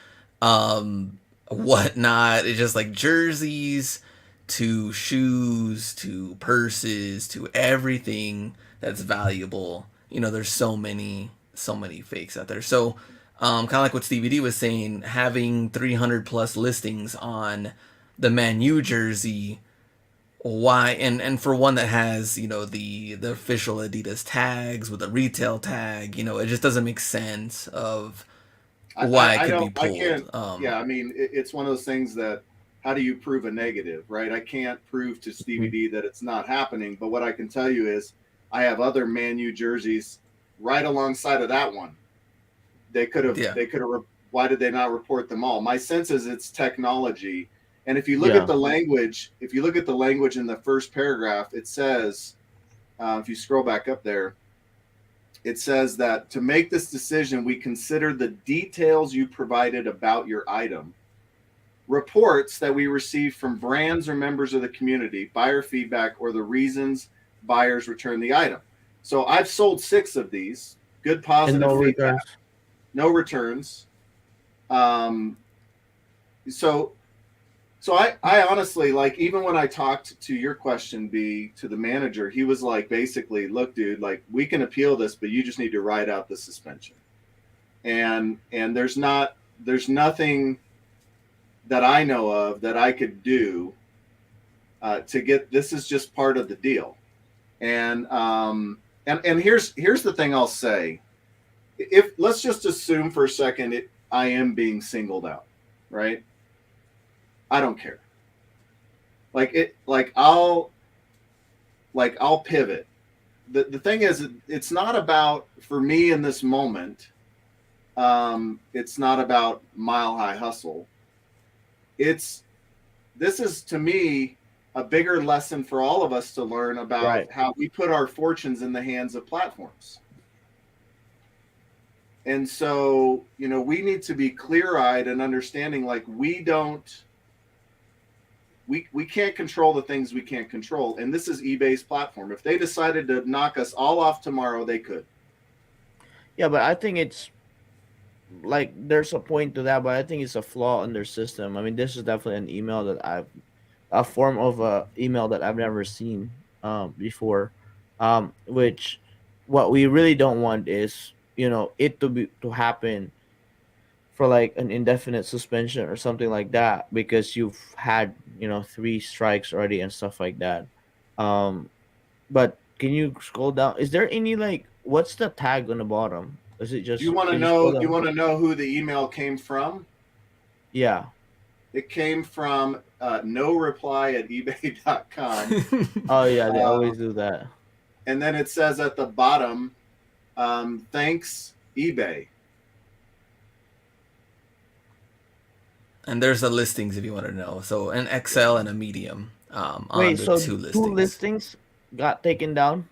whatnot. It's just like jerseys to shoes to purses to everything that's valuable. You know, there's so many fakes out there. So kind of like what Stevie D was saying, having 300 plus listings on the Man U jersey. Why? And for one that has, you know, the official Adidas tags with a retail tag, you know, it just doesn't make sense of why it could be pulled. I mean, it's one of those things that how do you prove a negative, right? I can't prove to Stevie D that it's not happening, but what I can tell you is I have other Man U jerseys right alongside of that one. They could have. Why did they not report them all? My sense is it's technology. And if you look at the language, in the first paragraph, it says, if you scroll back up there, it says that to make this decision, we consider the details you provided about your item, reports that we received from brands or members of the community, buyer feedback, or the reasons buyers return the item. So I've sold 6 of these. Good positive and no feedback. returns. No returns. So I honestly, like, even when I talked to your question, B, to the manager, he was like, basically, look, dude, like, we can appeal this, but you just need to ride out the suspension. And there's nothing that I know of that I could do to get, this is just part of the deal. And here's the thing I'll say. If let's just assume for a second I am being singled out, right? I don't care. I'll pivot. The thing is, it's not about, for me in this moment, it's not about Mile High Hustle. This is, to me, a bigger lesson for all of us to learn about how we put our fortunes in the hands of platforms. And so, we need to be clear-eyed and understanding, like, we can't control the things we can't control. And this is eBay's platform. If they decided to knock us all off tomorrow, they could. Yeah, but I think it's like there's a point to that, but I think it's a flaw in their system. I mean, this is definitely an email that a form of a email that I've never seen before. Which what we really don't want is it to happen for like an indefinite suspension or something like that because you've had 3 strikes already and stuff like that. Um, but can you scroll down? Is there any like what's the tag on the bottom? Is it just Do you want to can scroll know? You down? want to know who the email came from? Yeah. It came from no reply at ebay.com. Oh yeah, they Uh, always do that. And then it says at the bottom, thanks, eBay. And there's the listings if you want to know. So an XL and a medium on Wait, the so two two listings. listings got taken down?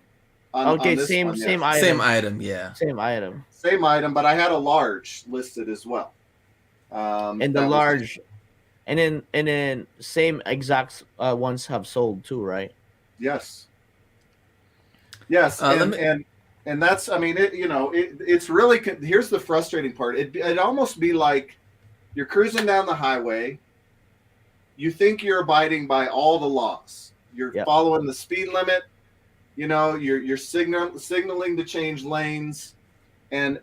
On Okay, this same one, same yes. item. Same item, yeah. Same item. Same item, but I had a large listed as well. And the That was- large and then same exact ones have sold too, right? Yes. Yes, Let and, me- and that's, I mean, it's really, here's the frustrating part. It'd almost be like you're cruising down the highway. You think you're abiding by all the laws. You're Yep. following the speed limit. You're signaling to change lanes, and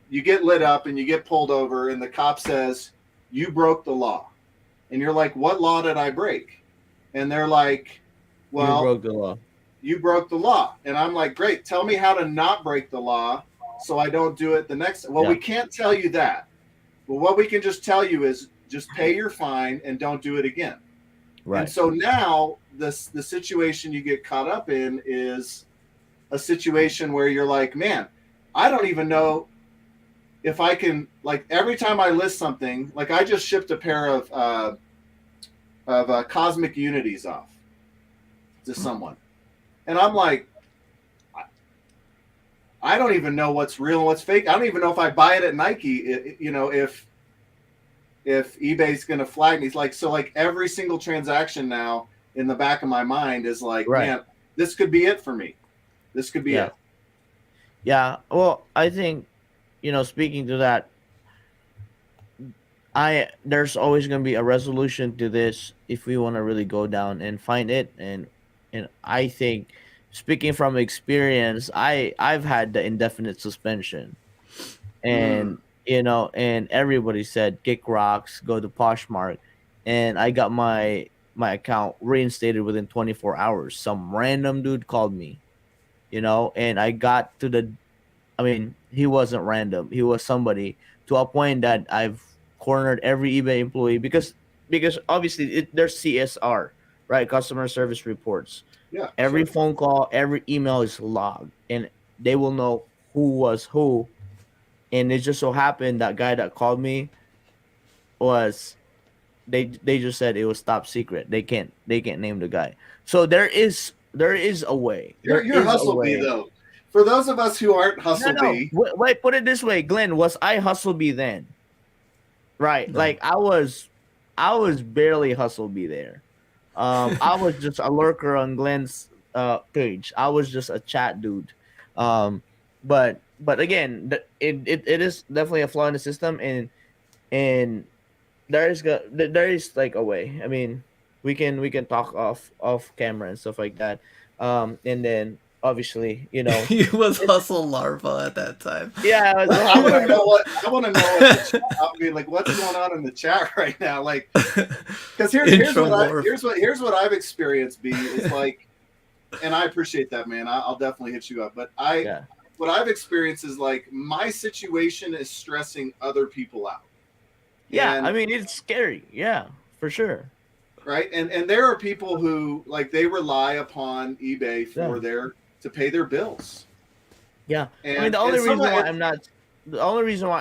you get lit up and you get pulled over, and the cop says you broke the law, and you're like, "What law did I break?" And they're like, "Well, You broke the law. you broke the law." And I'm like, "Great, tell me how to not break the law so I don't do it the next." Well, Yeah. we can't tell you that. But what we can just tell you is just pay your fine and don't do it again. Right. And so now the situation you get caught up in is a situation where you're like, "Man, I don't even know if I can, like, every time I list something, like I just shipped a pair of Cosmic Unities off to someone. And I'm like, I don't even know what's real and what's fake. I don't even know if I buy it at Nike, if eBay's going to flag me. It's like, so like every single transaction now in the back of my mind is like, Right. man, this could be it for me. This could be Yeah. it. Yeah. Well, I think, speaking to that, there's always going to be a resolution to this if we want to really go down and find it. And I think, speaking from experience, I've had the indefinite suspension, and and everybody said kick rocks, go to Poshmark, and I got my account reinstated within 24 hours. Some random dude called me, and I got to the, I mean, he wasn't random. He was somebody, to a point that I've cornered every eBay employee because obviously there's CSR, right? Customer service reports. Yeah. Every sure. phone call, every email is logged, and they will know who was who. And it just so happened that guy that called me was, they just said it was top secret. They can't name the guy. So there is a way. You're There is a Hustle way. Bee, though. For those of us who aren't Hustle No. Bee, Wait, put it this way, Glenn. Was I Hustle Bee then? Right. No. Like I was barely Hustle Bee there. I was just a lurker on Glenn's page. I was just a chat dude. But again, it is definitely a flaw in the system, and there is like a way. I mean, we can talk off camera and stuff like that. And then obviously, He was hustle larva at that time. yeah, I was, I want to know what the chat, I'll be like, what's going on in the chat right now? Like, because here's Intro what lore. here's what I've experienced. B is like, and I appreciate that, man. I'll definitely hit you up. But Yeah. what I've experienced is like my situation is stressing other people out. Yeah, And- I mean it's scary. Yeah, for sure. Right, and there are people who like they rely upon eBay for to pay their bills. Yeah. And, I mean, the only and reason someone-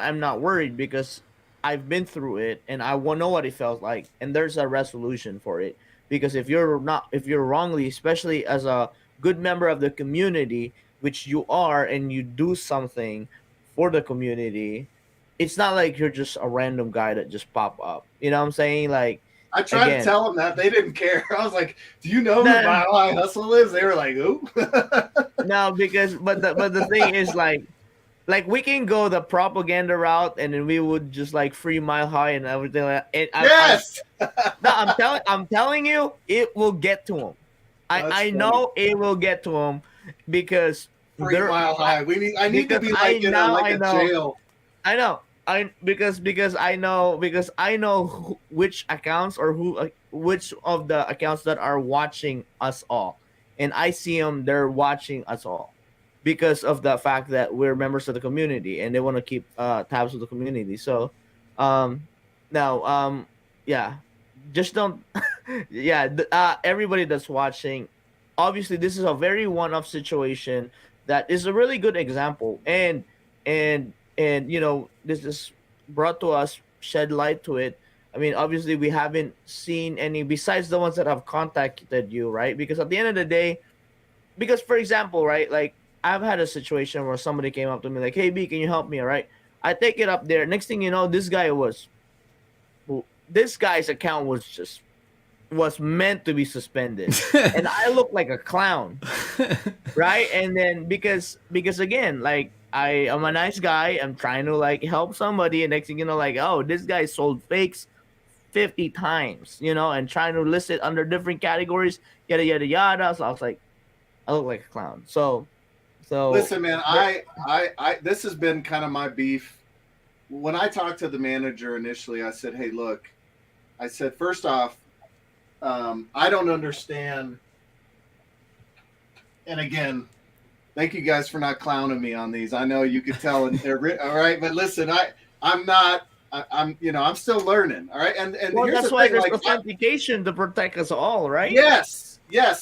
why I'm not worried because I've been through it and I know what it felt like, and there's a resolution for it. Because if you're wrongly, especially as a good member of the community, which you are, and you do something for the community, it's not like you're just a random guy that just pop up. You know what I'm saying? Like, I tried to again, tell them that they didn't care. I was like, "Do you know who Nah. Mile High Hustle is?" They were like, "Who?" no, because but the thing is like we can go the propaganda route, and then we would just like free Mile High and everything like that. Yes. I'm telling you, it will get to him. That's I funny. know it will get to him because Free they're- Mile High. I need to because be like in I a know. jail. I know. Because I know which accounts or which of the accounts that are watching us all, and I see them. They're watching us all because of the fact that we're members of the community and they want to keep tabs with the community. So, now, yeah, just don't. Yeah, everybody that's watching, obviously, this is a very one-off situation that is a really good example, and this is brought to us, shed light to it. I mean, obviously we haven't seen any besides the ones that have contacted you, right? Because at the end of the day, because for example, right, like I've had a situation where somebody came up to me like, hey B, can you help me? All right, I take it up there, next thing you know, this guy's account was meant to be suspended and I look like a clown, right? And then because again, like I am a nice guy, I'm trying to like help somebody, and next thing you know, like, oh, this guy sold fakes 50 times, and trying to list it under different categories, yada yada yada. So I was like, I look like a clown. So Listen, man, I this has been kind of my beef. When I talked to the manager initially, I said, hey, look, I said, first off, I don't understand. And again, thank you guys for not clowning me on these. I know you could tell, and they're all right. But listen, I'm not. I'm still learning. All right, and well, here's that's the why thing, there's like, authentication to protect us all, right? yes,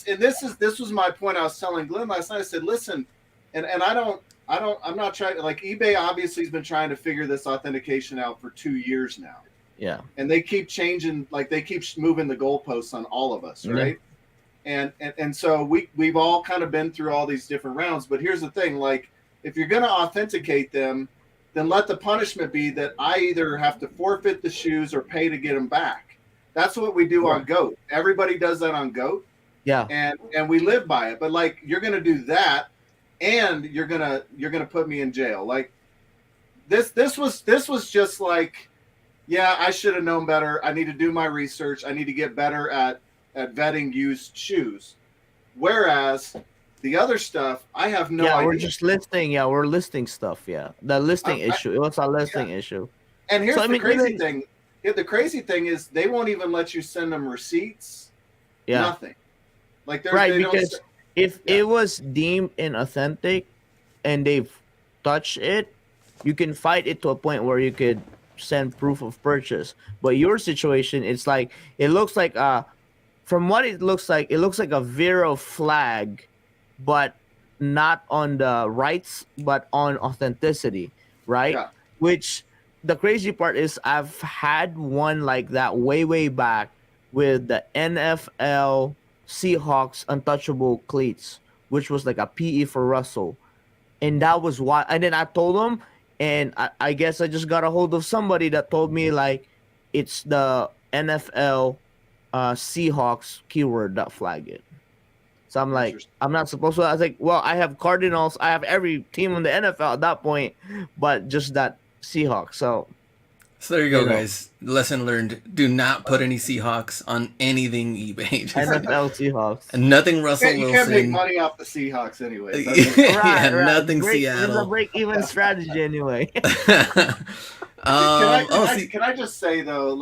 and this was my point. I was telling Glenn last night. I said, listen, and I'm not trying to, like, eBay obviously has been trying to figure this authentication out for 2 years now. Yeah. And they keep changing, like they keep moving the goalposts on all of us, right? And so we've all kind of been through all these different rounds. But here's the thing, like, if you're going to authenticate them, then let the punishment be that I either have to forfeit the shoes or pay to get them back. That's what we do on GOAT. Everybody does that on GOAT. Yeah. And we live by it. But like, you're going to do that, and you're gonna put me in jail. Like, this was just like, yeah, I should have known better. I need to do my research. I need to get better at vetting used shoes. Whereas the other stuff, I have no idea. We're just listing. Yeah, we're listing stuff. Yeah, the listing issue. It was a listing issue. And here's the crazy thing. Yeah, the crazy thing is they won't even let you send them receipts. Yeah. Nothing. Like, right, because if it was deemed inauthentic and they've touched it, you can fight it to a point where you could send proof of purchase. But your situation, it's like, it looks like from what it looks like a Vero flag, but not on the rights, but on authenticity, right? Yeah. Which the crazy part is I've had one like that way back with the NFL Seahawks untouchable cleats, which was like a PE for Russell. And that was why. And then I told him, and I guess I just got a hold of somebody that told me, like, it's the NFL Seahawks keyword that flag it. So I'm like, I'm not supposed to. I was like, well, I have Cardinals. I have every team in the NFL at that point, but just that Seahawks. So there you go, guys. Lesson learned. Do not put any Seahawks on anything eBay. NFL Seahawks. Nothing Russell you Wilson. can't make money off the Seahawks anyway. Right. Nothing Seattle. It's a break-even strategy anyway. Can I just say, though,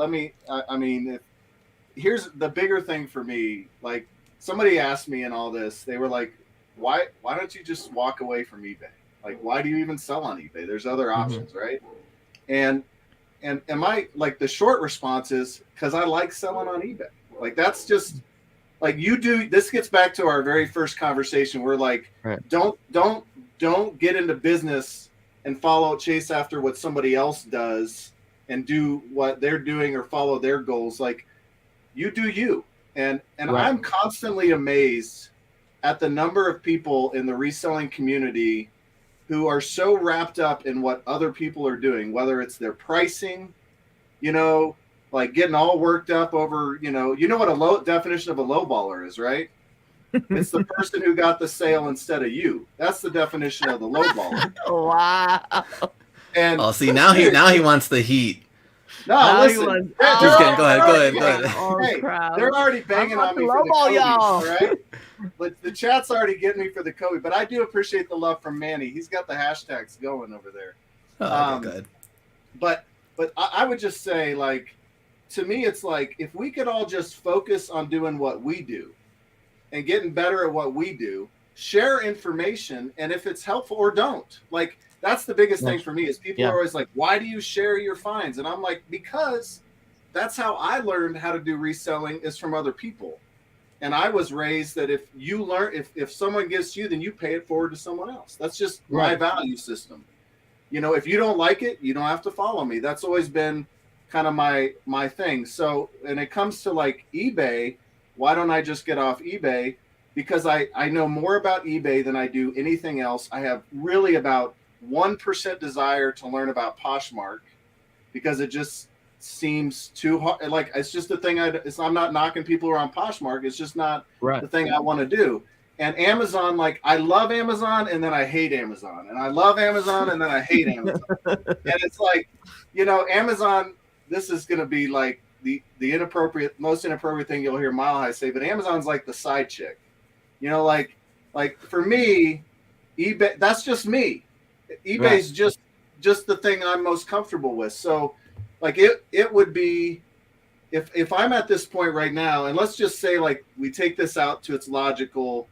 here's the bigger thing for me. Like, somebody asked me in all this, they were like, why don't you just walk away from eBay? Like, why do you even sell on eBay? There's other options, right? And my, like, the short response is because I like selling on eBay. Like, that's just like, you do. This gets back to our very first conversation. We're like, right. Don't get into business and chase after what somebody else does and do what they're doing or follow their goals. Like, you do you. And right. I'm constantly amazed at the number of people in the reselling community who are so wrapped up in what other people are doing, whether it's their pricing, you know, like getting all worked up over, you know what a low definition of a low baller is, right? It's the person who got the sale instead of you. That's the definition of the low baller. Wow. And Oh, see, now he wants the heat. no, Now he listen, was- Just kidding. Go ahead. Go already- ahead. Go ahead. Oh, Hey, crap. they're already banging I'm on me about for to the lowball Kobe, y'all. all right? But the chat's already getting me for the Kobe. But I do appreciate the love from Manny. He's got the hashtags going over there. Oh, okay, good. But I would just say, like, to me, it's like if we could all just focus on doing what we do and getting better at what we do, share information, and if it's helpful or don't. Like, that's the biggest thing for me is people Yeah. are always like, why do you share your finds? And I'm like, because that's how I learned how to do reselling is from other people. And I was raised that if you learn, if someone gives to you, then you pay it forward to someone else. That's just my Right. value system. You know, if you don't like it, you don't have to follow me. That's always been kind of my thing. So, and it comes to like eBay, why don't I just get off eBay? Because I know more about eBay than I do anything else. I have really about 1% desire to learn about Poshmark because it just seems too hard. Like, it's just the thing. I'm not knocking people around Poshmark. It's just not Right. the thing I want to do. And Amazon, like, I love Amazon and then I hate Amazon, and I love Amazon and then I hate Amazon. And it's like, you know, Amazon, this is going to be like the most inappropriate thing you'll hear Mile High say, but Amazon's like the side chick. You know, like for me, eBay, that's just me. eBay's just the thing I'm most comfortable with. So like it would be, if I'm at this point right now, and let's just say like we take this out to its logical,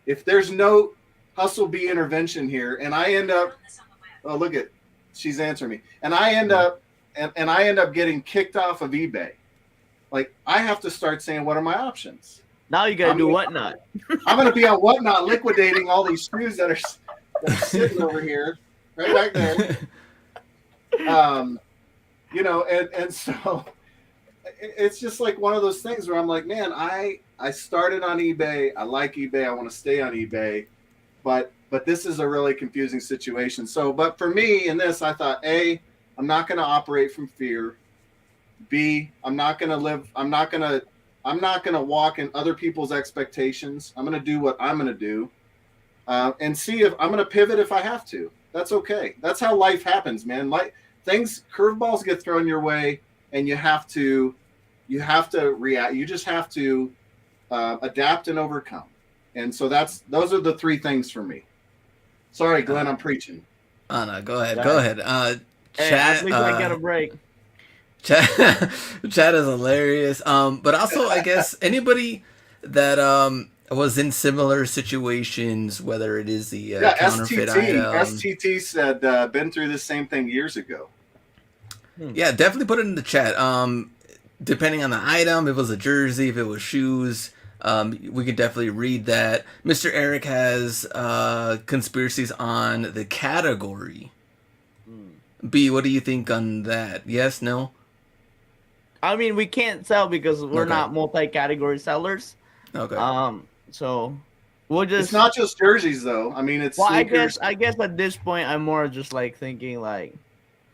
if there's no hustle B intervention here and I end up, oh, look at, she's answering me, and I end up and I end up getting kicked off of eBay, like I have to start saying, what are my options? Now you gotta I'm do gonna- whatnot. I'm going to be on Whatnot liquidating all these screws that are sitting over here, right back there. You know, and so it's just like one of those things where I'm like, man, I started on eBay. I like eBay. I want to stay on eBay, but this is a really confusing situation. So, but for me in this, I thought, A, I'm not going to operate from fear. B, I'm not going to walk in other people's expectations. I'm going to do what I'm going to do, and see if I'm going to pivot if I have to. That's okay. That's how life happens, man. Like curveballs get thrown your way, and you have to react. You just have to adapt and overcome. And so those are the three things for me. Sorry, Glenn, I'm preaching. Oh no, go ahead. Go ahead. Hey, Chat. at least I get a break. Chat, chat is hilarious. But also, I guess anybody that was in similar situations, whether it is the counterfeit item. STT said been through the same thing years ago. Yeah, definitely put it in the chat. Depending on the item, if it was a jersey, if it was shoes, we could definitely read that. Mr. Eric has conspiracies on the category. B, what do you think on that? Yes, no? I mean, we can't sell because we're Okay. not multi-category sellers. Okay. So we'll just. It's not just jerseys, though. I mean, it's Well, sneakers. I guess at this point, I'm more just like thinking like,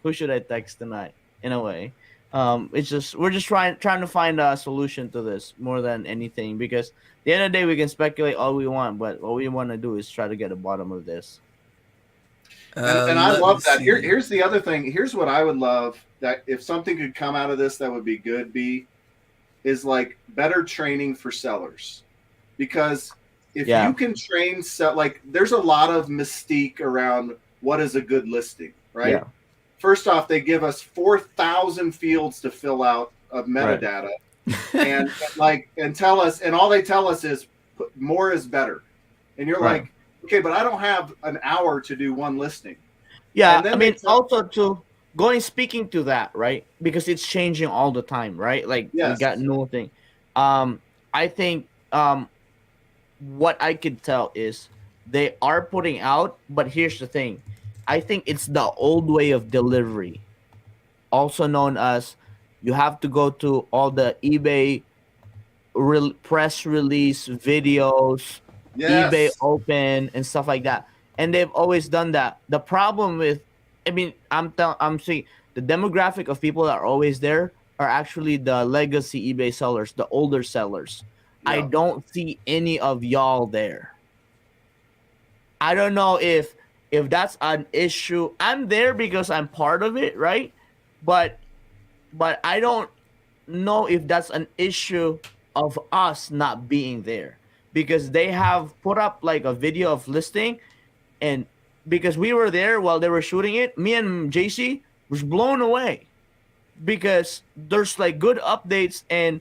who should I text tonight? In a way, it's just we're just trying to find a solution to this more than anything, because at the end of the day we can speculate all we want, but what we want to do is try to get the bottom of this. And I let love me that. see. Here's the other thing. Here's what I would love, that if something could come out of this that would be good, is like better training for sellers. Because if Yeah. you can train, like there's a lot of mystique around what is a good listing, right? Yeah. First off, they give us 4,000 fields to fill out of metadata, and tell us, and all they tell us is more is better. And you're Right. like, okay, but I don't have an hour to do one listing. Yeah, And then I mean, they tell- also speaking to that, right? Because it's changing all the time, right? Like we Yes. got new thing. I think what I could tell is they are putting out, but here's the thing. I think it's the old way of delivery, also known as you have to go to all the eBay press release videos, Yes. eBay Open, and stuff like that. and they've always done that. The problem with, I mean, I'm saying the demographic of people that are always there are actually the legacy eBay sellers, the older sellers. I Yeah. don't see any of y'all there. I don't know if that's an issue. I'm there because I'm part of it, right? But I don't know if that's an issue of us not being there, because they have put up like a video of listing, and because we were there while they were shooting it, me and JC was blown away because there's like good updates, and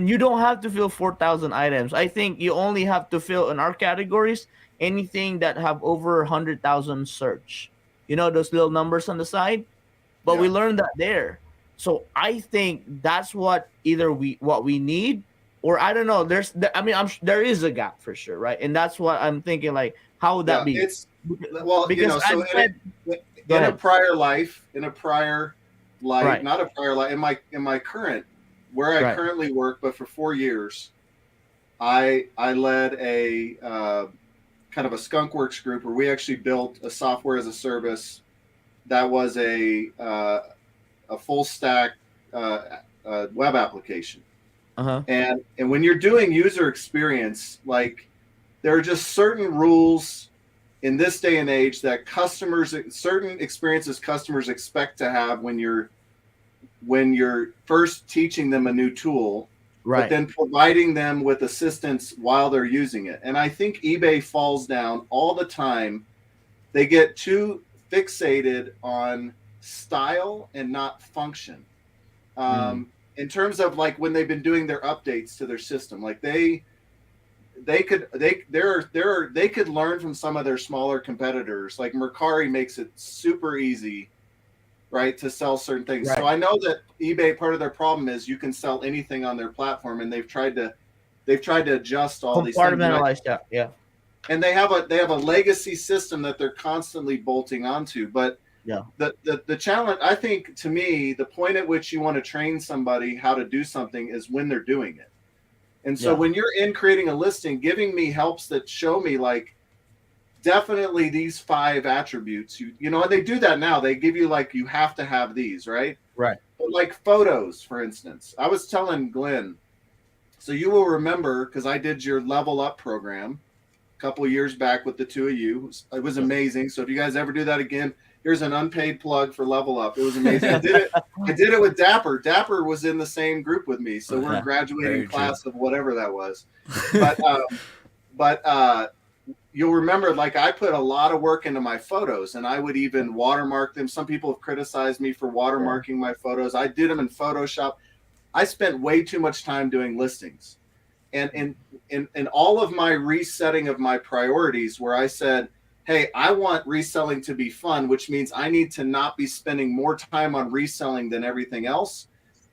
you don't have to fill 4,000 items. I think you only have to fill in our categories anything that have over 100,000 search. You know those little numbers on the side, but we Yeah. learned that there. So I think that's what either we need, or I don't know. I mean, there is a gap for sure, right? And that's what I'm thinking. Like, how would that Yeah. be? It's well, Because I so said, go in a ahead. prior life, Right, not a prior life, in my current, where I right, currently work, but for 4 years, I led a kind of a skunkworks group where we actually built a software as a service that was a full stack web application. uh huh, And when you're doing user experience, like there are just certain rules in this day and age that certain experiences customers expect to have when you're first teaching them a new tool, but right. then providing them with assistance while they're using it. And I think eBay falls down all the time. They get too fixated on style and not function. Mm, In terms of like when they've been doing their updates to their system, like they could learn from some of their smaller competitors. Like Mercari makes it super easy, right, to sell certain things. So right. I know that eBay, part of their problem is you can sell anything on their platform, and they've tried to adjust all these things. Compartmentalize that. Yeah, And they have a legacy system that they're constantly bolting onto. But yeah, the challenge, I think, to me, the point at which you want to train somebody how to do something is when they're doing it. And so yeah, when you're in creating a listing, giving me helps that show me like definitely these 5 attributes, and they do that now. They give you like, you have to have these, right? right. But like photos, for instance, I was telling Glenn, so you will remember, because I did your level up program a couple of years back with the two of you. It was amazing. So if you guys ever do that again, here's an unpaid plug for level up. It was amazing. I did it with Dapper. Dapper was in the same group with me. So we're Yeah, graduating very class of whatever that was. But you'll remember, like, I put a lot of work into my photos, and I would even watermark them. Some people have criticized me for watermarking my photos. I did them in Photoshop. I spent way too much time doing listings. And in all of my resetting of my priorities, where I said, hey, I want reselling to be fun, which means I need to not be spending more time on reselling than everything else.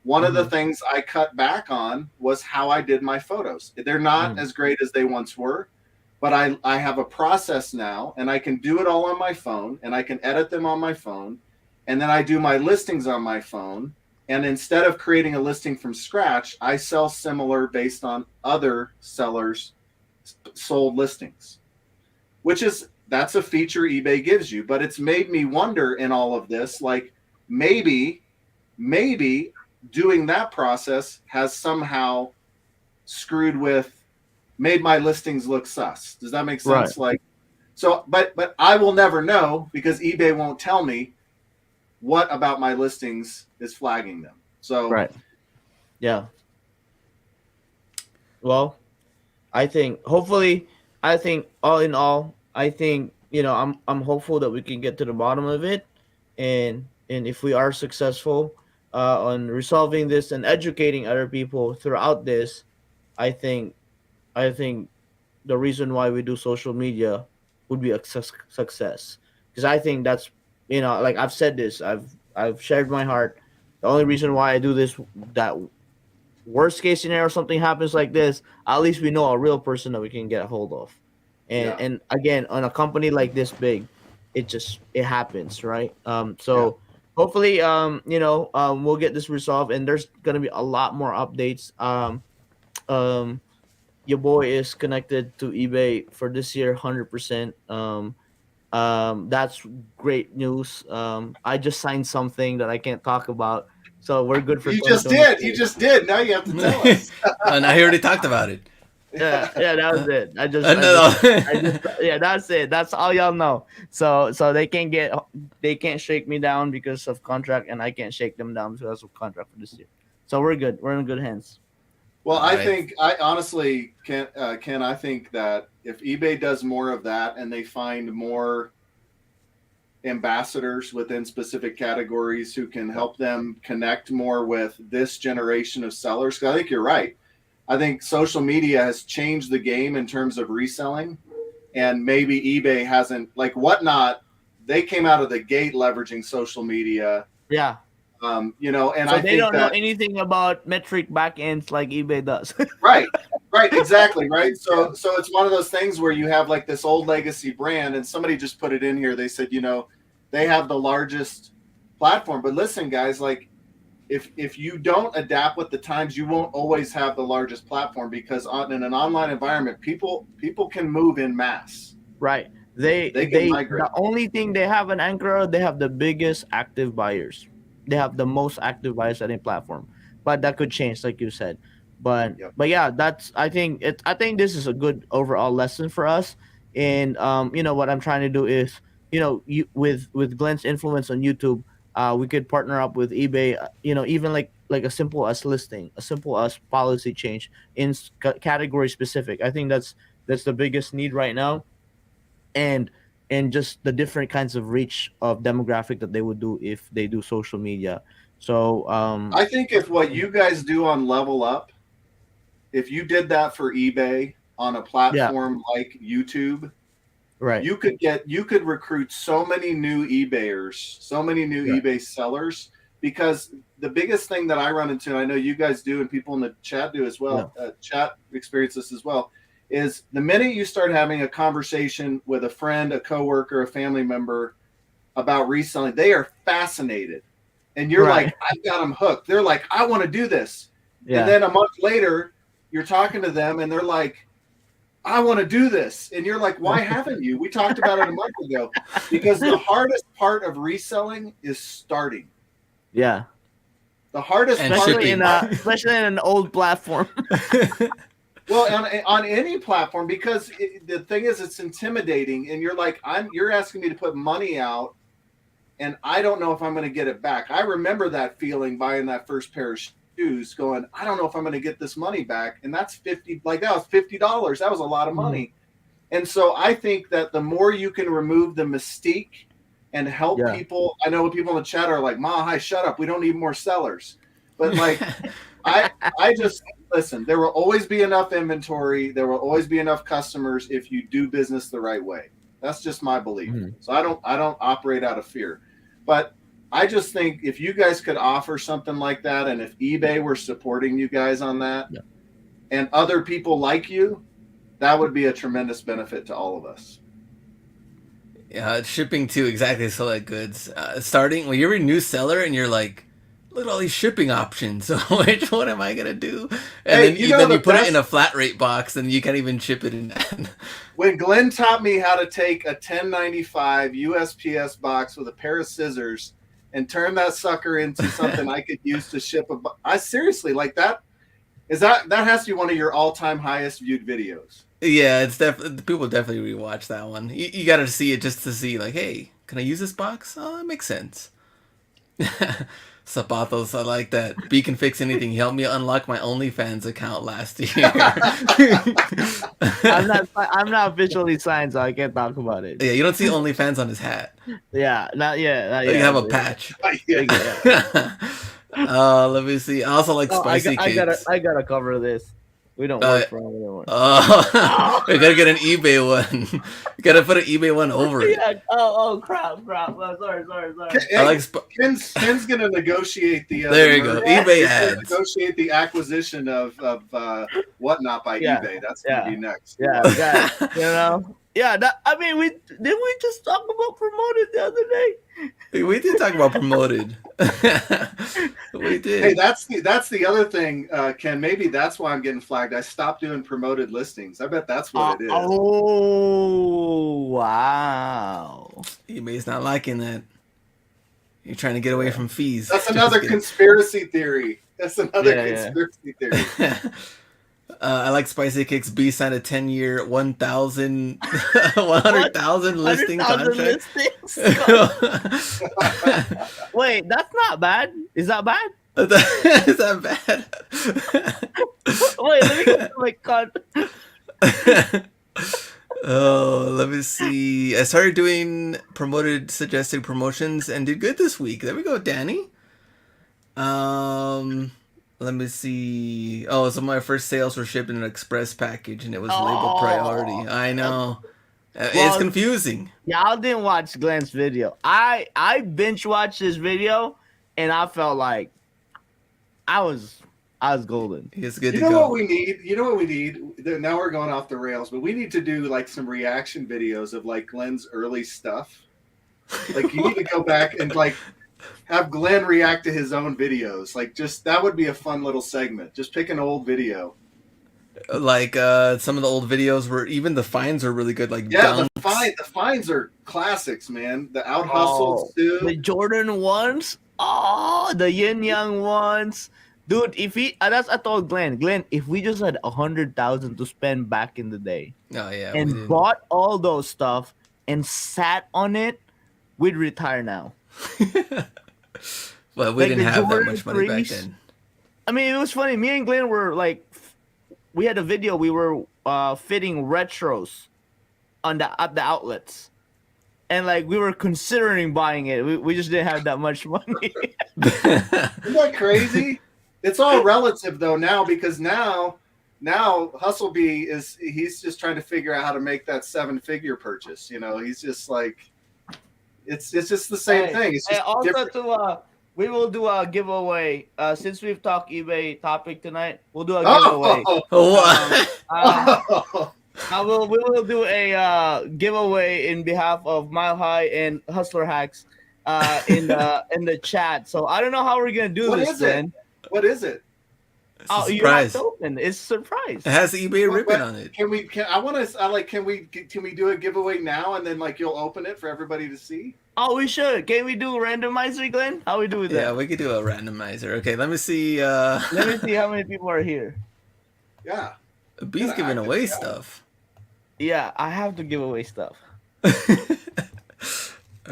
One of the things I cut back on was how I did my photos. They're not mm, as great as they once were, but I have a process now, and I can do it all on my phone, and I can edit them on my phone, and then I do my listings on my phone. And instead of creating a listing from scratch, I sell similar based on other sellers' sold listings, that's a feature eBay gives you. But it's made me wonder in all of this, like maybe doing that process has somehow made my listings look sus. Does that make right. sense? Like, so, but I will never know because eBay won't tell me what about my listings is flagging them. So, Right. Yeah. Well, I think hopefully, I think all in all, I think I'm hopeful that we can get to the bottom of it, and if we are successful on resolving this and educating other people throughout this, I think I think the reason why we do social media would be a success, because I think that's, like I've said this, I've shared my heart. The only reason why I do this, that worst case scenario, something happens like this, at least we know a real person that we can get a hold of. and yeah, and again, on a company like this big, it happens, right? yeah, So hopefully, we'll get this resolved, and there's gonna be a lot more updates. Um your boy is connected to eBay for this year 100%. That's great news. I just signed something that I can't talk about, so we're good for You just did. You 2023. just did. Now you have to tell us. And I already talked about it. Yeah, that was it. No. Yeah, that's it. That's all y'all know. So they can't shake me down because of contract, and I can't shake them down because of contract for this year. So we're good. We're in good hands. Well, All I right. think I honestly Ken, I think that if eBay does more of that and they find more ambassadors within specific categories who can help them connect more with this generation of sellers, 'cause I think you're right. I think social media has changed the game in terms of reselling, and maybe eBay hasn't, like Whatnot. They came out of the gate leveraging social media, Yeah. and So I they think don't know that anything about metric backends like eBay does. right, right, exactly, right. So it's one of those things where you have like this old legacy brand, and somebody just put it in here. They said, they have the largest platform, but listen, guys, like if you don't adapt with the times, you won't always have the largest platform because in an online environment, people can move in mass. Right. They can migrate. The only thing they have in Anchor, they have the biggest active buyers. They have the most active buyers at any platform. But that could change, like you said. But Yep. but yeah, I think this is a good overall lesson for us. And what I'm trying to do is, with Glenn's influence on YouTube, we could partner up with eBay, even like a simple as listing, a simple as policy change in category specific. I think that's the biggest need right now, and just the different kinds of reach of demographic that they would do if they do social media. So I think if what you guys do on Level Up, if you did that for eBay on a platform like YouTube, right. you could recruit so many new eBayers, so many new Right. eBay sellers, because the biggest thing that I run into, and I know you guys do and people in the chat do as well, chat experience this as well, is the minute you start having a conversation with a friend, a coworker, a family member about reselling, they are fascinated. And you're Right. like, I've got them hooked. They're like, I want to do this. Yeah. And then a month later, you're talking to them and they're like, I want to do this. And you're like, why haven't you? We talked about it a month ago. Because the hardest part of reselling is starting. Yeah. The hardest And part, shipping. Especially in an old platform. well, on any platform, because the thing is, it's intimidating, and you're like, you're asking me to put money out, and I don't know if I'm going to get it back. I remember that feeling buying that first pair of shoes, going, I don't know if I'm going to get this money back, and that's $50. That was $50. That was a lot of money. And so I think that the more you can remove the mystique and help people, I know people in the chat are like, Ma, hi, shut up. We don't need more sellers. But like, I just, listen, there will always be enough inventory. There will always be enough customers if you do business the right way. That's just my belief. So I don't operate out of fear. But I just think if you guys could offer something like that, and if eBay were supporting you guys on that, and other people like you, that would be a tremendous benefit to all of us. Yeah, shipping to exactly select goods. Starting when you're a new seller and you're like, look at all these shipping options. So which one am I gonna do? And Hey, then you you, know then the you put it best- in a flat rate box, and you can't even ship it in that. When Glenn taught me how to take a 1095 USPS box with a pair of scissors and turn that sucker into something I could use to ship I seriously, like that has to be one of your all-time highest viewed videos. Yeah, it's definitely people definitely rewatch that one. You got to see it just to see, like, hey, can I use this box? Oh, that makes sense. Zapatos, I like that. B can fix anything. He helped me unlock my OnlyFans account last year. I'm not officially signed, so I can't talk about it. Yeah, you don't see OnlyFans on his hat. Yeah, not yet. Not You yet. have a patch. Yeah. Let me see. I also like spicy cakes. I gotta cover this. We don't work for them anymore. Oh, we gotta get an eBay one. You gotta put an eBay one over it. Yeah. Oh, crap. Oh, sorry. I like Ken's gonna negotiate the. There you go. merger. eBay He's gonna ads. Negotiate the acquisition of Whatnot by Yeah. eBay. That's gonna be next. Yeah, you know, Yeah, we just talk about promoted the other day? We did talk about promoted. We Hey, did. that's the other thing, Ken. Maybe that's why I'm getting flagged. I stopped doing promoted listings. I bet that's what it is. Oh wow! eBay's not liking that. You're trying to get away from fees. That's another Just conspiracy theory. That's another Yeah. conspiracy theory. kidding. I like Spicy Kicks B signed a 10-year 100,000 listing 100,000 contract. listings. Wait, that's not bad. Is that bad? Is that bad? Wait, let me get my card. Oh, let me see. I started doing promoted suggested promotions and did good this week. There we go, Danny. Let me see. Oh, so my first sales were shipped in an express package and it was labeled priority. I know. It's Well- confusing. Y'all didn't watch Glenn's video. I binge watched this video, and I felt like I was golden. It's good You to know go. what we need? You know what we need? Now we're going off the rails, but we need to do like some reaction videos of like Glenn's early stuff. Like you need to go back and like have Glenn react to his own videos. Like just that would be a fun little segment. Just pick an old video. Like some of the old videos were even the finds are really good. Like Yeah, dunks. the finds are classics, man. The out hustled The Stu. Jordan ones, the Yin Yang ones, dude. If he, that's I told Glenn, if we just had 100,000 to spend back in the day Oh yeah, we and did. bought all those stuff and sat on it, we'd retire now. But we Like didn't the have that Jordan much money back 3s. then. I mean, it was funny. Me and Glenn were like, we had a video. We were fitting retros on at the outlets, and like we were considering buying it. We just didn't have that much money. Isn't that crazy? It's all relative though now because now Hustlebee he's just trying to figure out how to make that 7-figure purchase. You know, he's just like it's just the same Hey, thing. It's hey, just also different. we will do a giveaway. Since we've talked eBay topic tonight, we'll do a giveaway. Oh, What? We will do a giveaway in behalf of Mile High and Hustler Hacks in the chat. So I don't know how we're gonna do What this, is it? Glenn. what is it? It's a Oh, you have surprise. to open. It's a surprise. It has the eBay What- ribbon what- on it. Can we? Can we do a giveaway now and then like you'll open it for everybody to see? Oh, we should. Can we do a randomizer, Glenn? How we do with Yeah, that? we could do a randomizer. Okay, let me see. Let me see how many people are here. Yeah. B's Gotta giving act away it out. stuff. Yeah, I have to give away stuff. All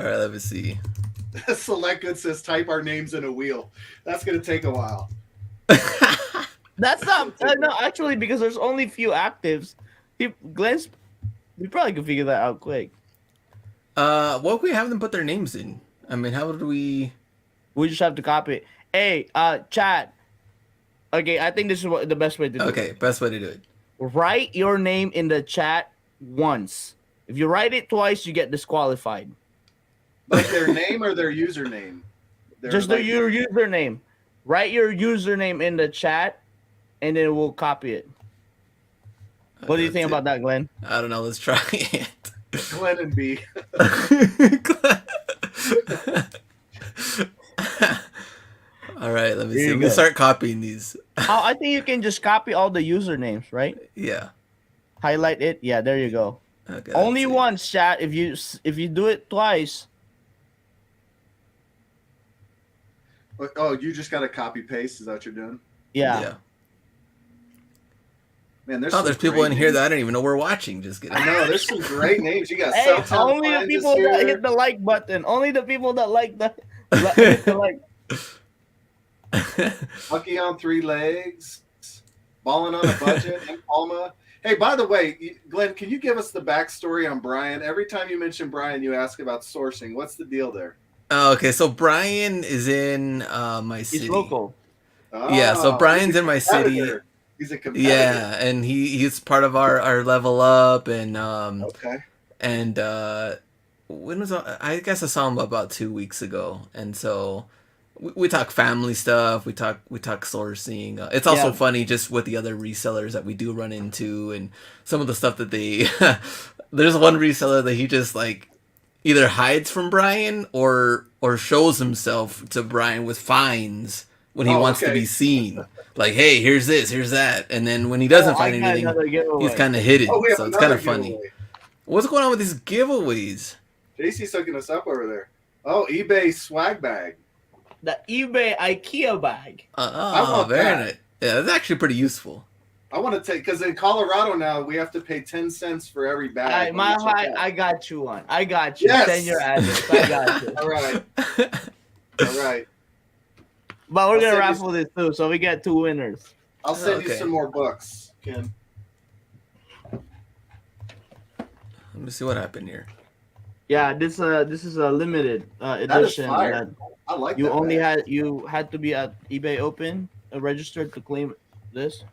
right, let me see. Select Good says type our names in a wheel. That's gonna take a while. That's not no, actually, because there's only few actives. We probably could figure that out quick. What if we have them put their names in? I mean, how would we? We just have to copy it. Hey, chat. Okay, I think this is the best way to do it. Okay, best way to do it. Write your name in the chat once. If you write it twice, you get disqualified. Like their name or their username. Just your username. Write your username in the chat, and then we'll copy it. What do you think about that, Glenn? I don't know. Let's try it. Glenn and B. All right, let me Here see. you I'm gonna go. start copying these. Oh, I think you can just copy all the usernames, right? Yeah. Highlight it. Yeah, there you go. Okay. Only let's see. once, chat. If you do it twice, Oh, you just got to copy paste. Is that what you're doing? yeah. Man, there's Oh, some there's people great in here names. that I don't even know we're watching. Just kidding. I know. There's some great names. You got Hey, Southtown only the Finds is people that here. hit the like button. Only the people that like the hit the like. Monkey on 3 legs. Balling on a budget. And Palma. Hey, by the way, Glenn, can you give us the backstory on Brian? Every time you mention Brian, you ask about sourcing. What's the deal there? Oh, okay, so Brian is in my city. He's local. Yeah, so Oh, Brian's he's a in my city. competitor. He's a competitor. Yeah, and he's part of our level up and Okay. when was I guess I saw him about 2 weeks ago, and so we talk family stuff. We talk sourcing. It's also Yeah. funny just with the other resellers that we do run into and some of the stuff that they. There's one reseller that he just like either hides from Brian or shows himself to Brian with finds when he Oh, wants to okay. be seen. Like, hey, here's this, here's that, and then when he doesn't I find got anything, another giveaway. he's kind of hidden. Oh, we have So it's kind another of funny. giveaway. What's going on with these giveaways? JC's hooking us up over there. Oh, eBay swag bag. The eBay IKEA bag. Oh, want very that. nice. Yeah, that's actually pretty useful. I want to take because in Colorado now we have to pay 10 cents for every bag. Alright, when we check my out. I got you one. I got you. Yes. Send your address. I got you. All right, all right. But we're I'll gonna send you raffle this too, so we get 2 winners. I'll send you Okay. some more books, Ken. Let me see what happened here. Yeah, this is a limited That is edition. fire. I like You that. only bag. had to be at eBay Open registered to claim this.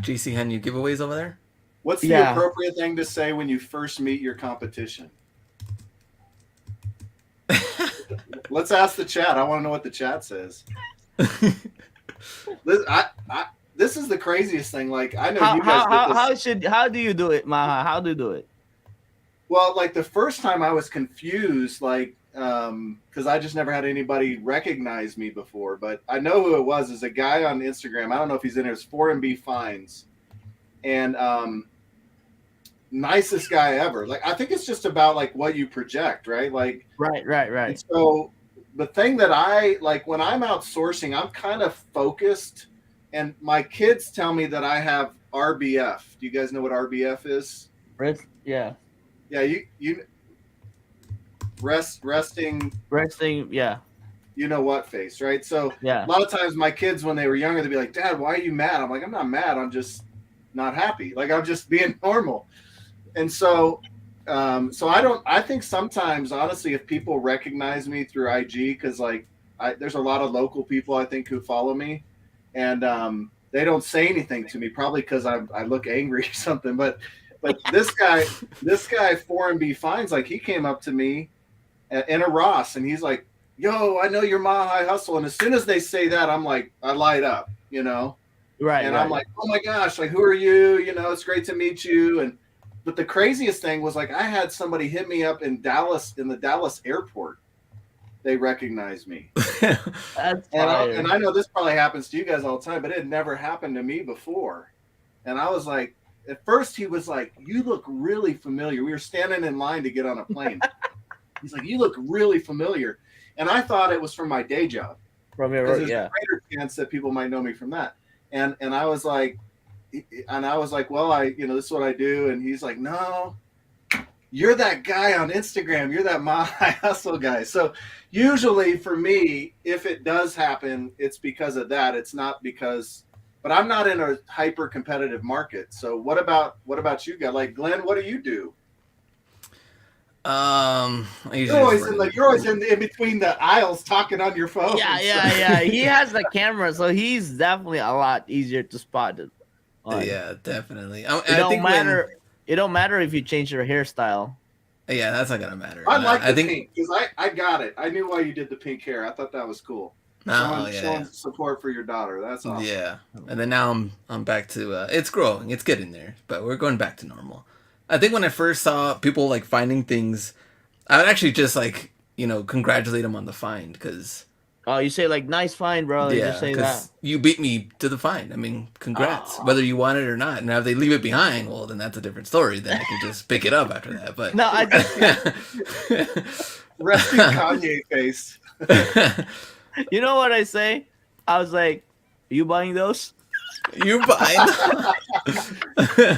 GC hand you giveaways over there? What's the Yeah. appropriate thing to say when you first meet your competition? Let's ask the chat. I want to know what the chat says. This is the craziest thing. Like I know you guys did this. How do you do it, Maha? How do you do it? Well, like the first time I was confused, like because I just never had anybody recognize me before. But I know who it was. Is a guy on Instagram. I don't know if he's in here. It's 4MB Finds, and nicest guy ever. Like I think it's just about like what you project, right? Like Right. and so the thing that I like when I'm outsourcing, I'm kind of focused, and my kids tell me that I have RBF. Do you guys know what RBF is? Yeah. Yeah, you resting, Yeah. you know what face, right? So Yeah. a lot of times my kids when they were younger, they'd be like, "Dad, why are you mad?" I'm like, "I'm not mad. I'm just not happy. Like I'm just being normal." And so so I think sometimes honestly if people recognize me through IG because like there's a lot of local people I think who follow me and they don't say anything to me probably because I look angry or something but this guy 4MB Finds like he came up to me in a Ross and he's like, "Yo, I know you're Mile High Hustle," and as soon as they say that I'm like I light up, you know. Right. And right. I'm like, "Oh my gosh, like who are you? You know, it's great to meet you." And but the craziest thing was like I had somebody hit me up in the Dallas airport. They recognized me. That's And fire. I know this probably happens to you guys all the time, but it had never happened to me before. And I was like, at first he was like, "You look really familiar." We were standing in line to get on a plane. He's like, "You look really familiar." And I thought it was from my day job. From your There's yeah. a greater chance that people might know me from that. And I was like, "Well, this is what I do." And he's like, "No, you're that guy on Instagram. You're that Mile High Hustle guy." So usually for me, if it does happen, it's because of that. It's not because, but I'm not in a hyper competitive market. So what about you guys? Like Glenn, what do you do? I usually You're always just you're always in between the aisles talking on your phone. Yeah. He has the camera, so he's definitely a lot easier to spot it. on. Yeah, definitely. It I don't think matter. It don't matter if you change your hairstyle. Yeah, that's not gonna matter. I like the I think. pink because I got it. I knew why you did the pink hair. I thought that was cool. Oh, Showing support for your daughter. That's awesome. Yeah, and then now I'm back to it's growing, it's getting there, but we're going back to normal. I think when I first saw people like finding things, I would actually just like congratulate them on the find because Oh, you say like nice find, bro. You yeah, just say that. because you beat me to the find. I mean, congrats, Aw. whether you want it or not. And now if they leave it behind, well, then that's a different story. Then I can just pick it up after that. But No, I Resting Kanye face. You know what I say? I was like, "You buying those?" you buy.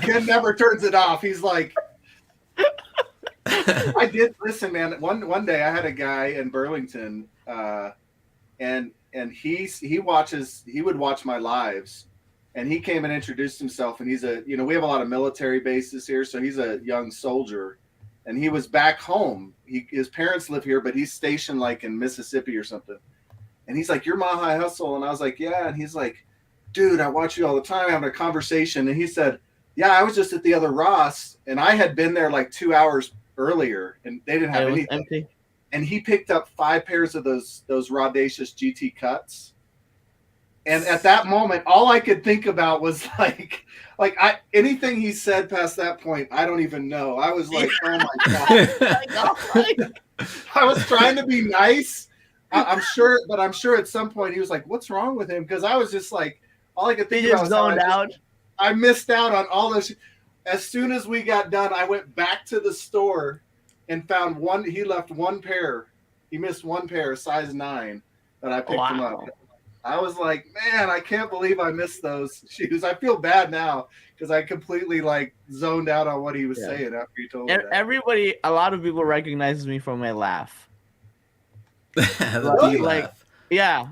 Ken never turns it off. He's like, I did listen, man. One day I had a guy in Burlington, and he would watch my lives, and he came and introduced himself, and he's we have a lot of military bases here, so he's a young soldier, and he was back home. His parents live here, but he's stationed like in Mississippi or something, and he's like, "You're Mile High Hustle," and I was like, "Yeah," and he's like, "Dude, I watch you all the time," having a conversation, and he said, "Yeah, I was just at the other Ross, and I had been there like 2 hours earlier, and they didn't have It was anything." empty. and he picked up 5 pairs of those Raudacious GT cuts. And at that moment, all I could think about was like anything he said past that point, I don't even know. I was like, oh my god! I was trying to be nice. I'm sure, but I'm sure at some point he was like, "What's wrong with him?" Because I was just like, all I could think about was zoned out. I missed out on all those. As soon as we got done, I went back to the store and found one. He left one pair. He missed one pair, size 9, that I picked him up. I was like, man, I can't believe I missed those shoes. I feel bad now because I completely like zoned out on what he was saying after he told me that. Everybody, a lot of people recognizes me from my laugh. The laugh. Yeah.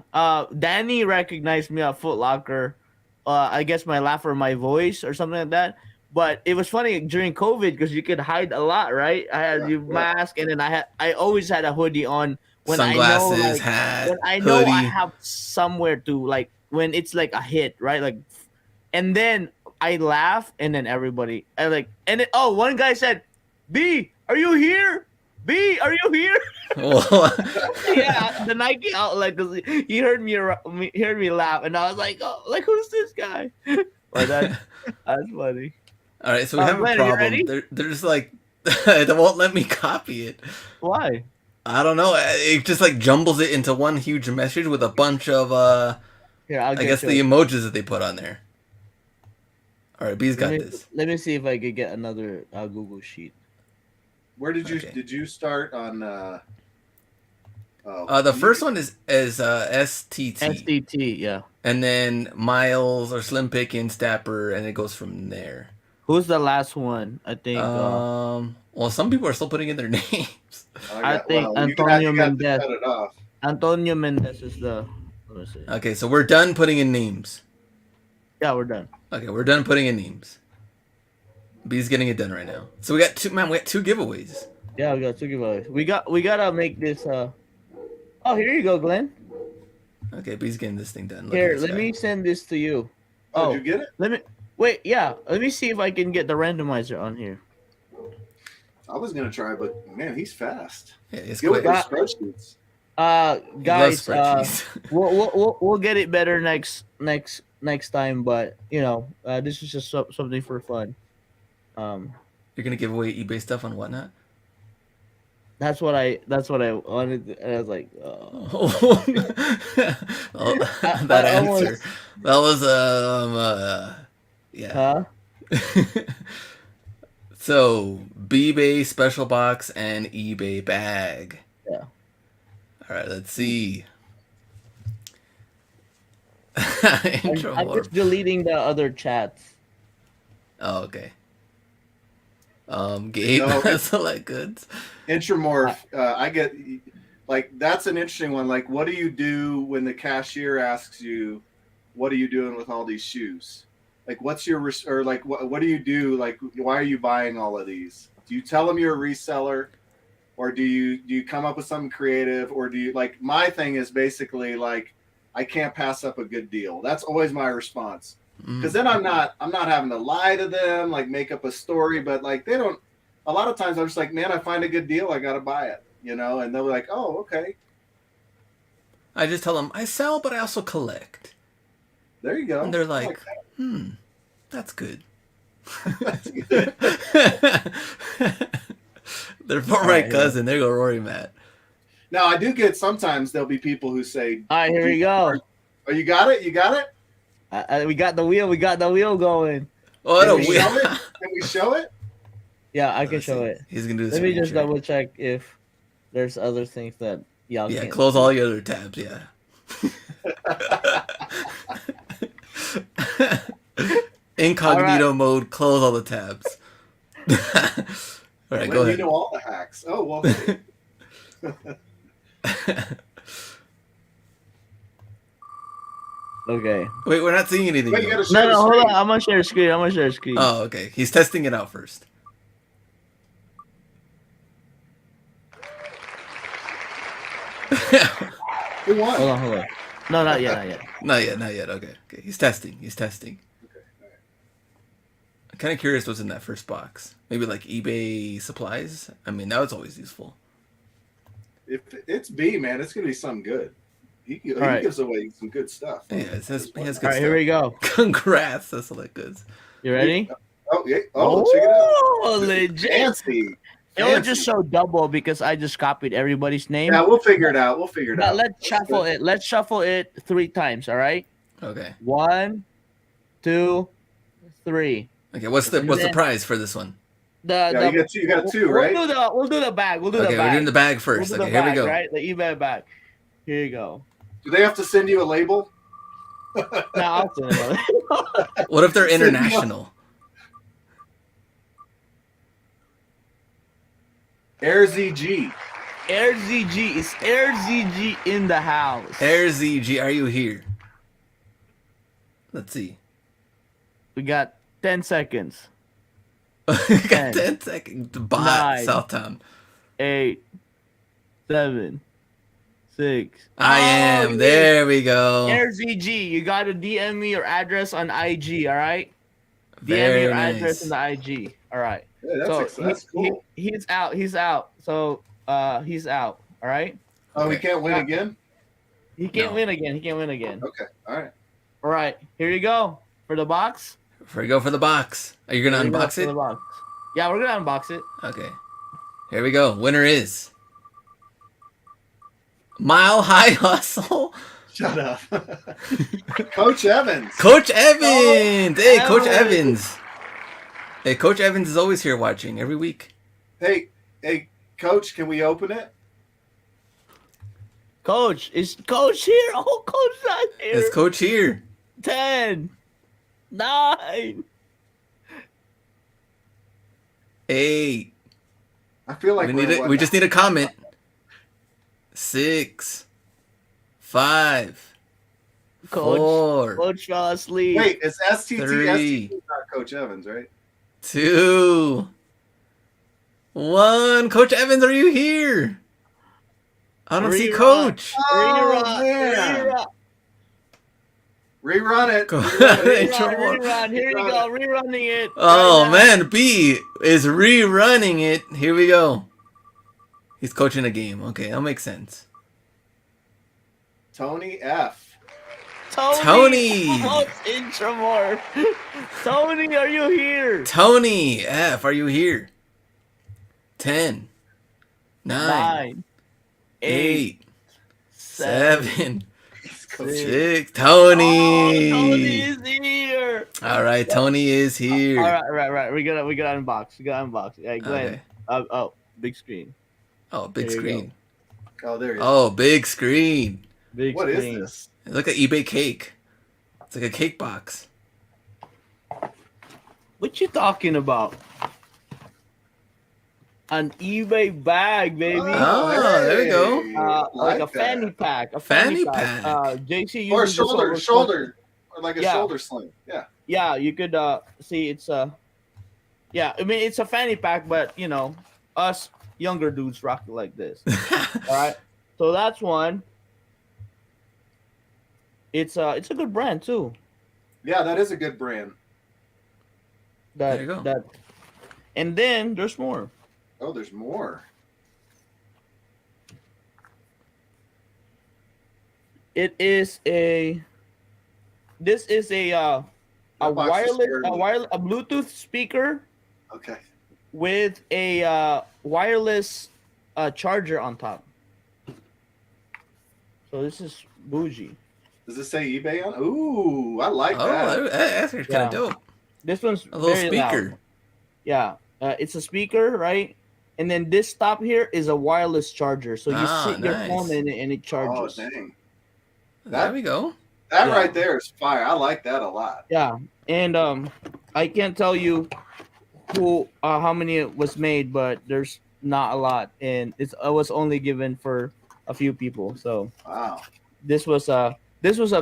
Danny recognized me at Foot Locker. I guess my laugh or my voice or something like that. But it was funny during COVID because you could hide a lot, right? I had your mask, and then I always had a hoodie on. When Sunglasses, I know, like, hat, when I know hoodie. I have somewhere to, like, when it's like a hit, right? Like, and then I laugh, and then everybody, one guy said, "B, are you here? B, are you here?" Yeah, the Nike outlet, because he heard me laugh, and I was like, "Oh, like, who's this guy?" But that's funny. All right, so we have a Glenn, are you problem. ready? They're just like, they won't let me copy it. Why? I don't know. It just like jumbles it into one huge message with a bunch of Here, I guess the emojis that they put on there. All right, B's got this. Let me see if I could get another Google sheet. Where did you Okay. did you start on? The first one is STT. SDT, yeah. And then Miles or Slim Pickens, Dapper, and it goes from there. Who's the last one? I think. Well, some people are still putting in their names. I think Antonio Mendez. Antonio Mendez is the. Let me see. Okay, so we're done putting in names. Yeah, we're done. Okay, we're done putting in names. B's getting it done right now. So we got two giveaways. Yeah, we got 2 giveaways. We gotta make this. Oh, here you go, Glenn. Okay, B's getting this thing done. Look Here, at this let guy. me send this to you. Oh, did you get it? Let me wait. Yeah, let me see if I can get the randomizer on here. I was gonna try, but man, he's fast. Yeah, it's Get with quick. those spreadsheets. He Guys, loves spreadsheets. we'll get it better next time. But this is just something for fun. You're gonna give away eBay stuff on Whatnot? That's what I wanted. And I was like, Well, that answer. That was yeah. huh? So eBay special box and eBay bag. Yeah. All right, let's see. I'm just deleting the other chats. Oh, okay. Gabe, select goods. Intramorph. I get like that's an interesting one. Like, what do you do when the cashier asks you, "What are you doing with all these shoes?" Like, what's your or like what do you do? Like, why are you buying all of these? Do you tell them you're a reseller, or do you come up with something creative, or do you like? My thing is basically like, I can't pass up a good deal. That's always my response. Because then I'm not having to lie to them, like make up a story, but like they don't. A lot of times I'm just like, man, I find a good deal, I gotta buy it, and they're like, oh, okay, I just tell them I sell, but I also collect. there you go. And they're I like, that. that's good. That's good. They're for my cousin. There go Rory Matt. Now I do get sometimes there'll be people who say, All right, here we go. oh, you got it, you got it. We got the wheel. We got the wheel going. Oh, Can no, we show it? Can we show it? Yeah, I can show it. He's gonna do this. Let me just double check if there's other things that y'all Yeah, can't close see. all your other tabs. Yeah. Incognito mode. Close all the tabs. All right, go You ahead. know all the hacks. Oh well. Okay. Wait, we're not seeing anything. Wait, you though. gotta show No, the hold screen. on. I'm gonna share screen. Oh, okay. He's testing it out first. Who won? Hold on. No, not yet. Not yet. Okay. He's testing. I'm kind of curious what's in that first box. Maybe like eBay supplies. I mean, that was always useful. If it's B, man, it's gonna be something good. He right. gives away some good stuff. Yeah, it says, he has All good right, here we stuff. go. Congrats, that's like good. You ready? Oh yeah. Oh, check it out. Oh, legit. Fancy. It will just show double because I just copied everybody's name. Yeah, we'll figure it out. But let's shuffle it. Let's shuffle it 3 times. All right. Okay. 1, 2, 3. Okay, what's the prize for this one? Yeah, you got two, right? We'll do the bag. We'll do the bag. We're doing the bag first. We'll do Okay, the here we bag, go. Right, the eBay bag. Here you go. Do they have to send you a label? No, I'll send it. What if they're international? Air ZG. Air ZG. Is Air ZG in the house? Air ZG, are you here? Let's see. We got 10 seconds. We got 10 seconds. The bot, 9, Southtown. 8, 7, 6. I am. yeah. There we go. Air ZG. You got to DM me your address on IG, all right? DM me Very your nice. address in the IG. All right. Yeah, that's cool. He's out. He's out. So he's out. All right. Oh, we Okay. can't win again? He can't No. win again. He can't win again. Okay. All right. All right. Here you go for the box. Here we go for the box. Are you gonna Here you go unbox for it? the box. Yeah, we're gonna unbox it. Okay. Here we go. Winner is Mile High Hustle. Shut up. Coach Evans. Coach Evans. Hey, Coach Evans. Evans. Hey, Coach Evans is always here watching every week. Hey, Coach, can we open it? Coach, is Coach here? Oh, Coach not here. Is Coach here? 10, 9. 8. I feel like We just need a comment. 6, 5, Coach, 4, Coach fell asleep. Wait, it's STT. 3. STT is not Coach Evans, right? 2, 1. Coach Evans, are you here? I don't see Rerun. Coach. Oh, Rerun, man. rerun, Rerun it. Go- Rerun it. rerun. Here you go, rerunning it. Oh right now. man, B is rerunning it. Here we go. He's coaching a game. Okay, that'll make sense. Tony F. Tony. Oh, Intramore. Tony, are you here? Tony F, are you here? 10, 9, 8, 7, He's coaching. 6. Oh, Tony. Tony is here. All right, Tony is here. All right. We gotta unbox. Hey, Glenn. Okay. Oh, big screen. Oh, big There you screen. Oh, there he is. Oh, big screen. Big What is screen. this? Look at eBay cake. It's like a cake box. What you talking about? An eBay bag, baby. Oh, there we go. Like a that. fanny pack. A Fanny pack. pack. JC Or a uses this one with- shoulder, or like a Yeah. shoulder sling. Yeah. Yeah, you could see it's yeah, I mean it's a fanny pack, but you know, us younger dudes rock it like this. All right. So that's one. It's a good brand too. Yeah, that is a good brand. That There you go. that and then there's more. Oh, there's more. This is a That box is scared me. a Bluetooth speaker Okay. with a wireless charger on top. So this is bougie. Does it say eBay on? Ooh, I like Oh, that. that's kind Yeah. of dope. This one's A little very speaker. loud. Yeah, it's a speaker, right? And then this top here is a wireless charger, so you sit your nice. phone in it and it Oh, charges. dang. There we go. That Yeah. right there is fire. I like that a lot. Yeah, and I can't tell you who how many it was made, but there's not a lot, and it was only given for a few people. So Wow. this was a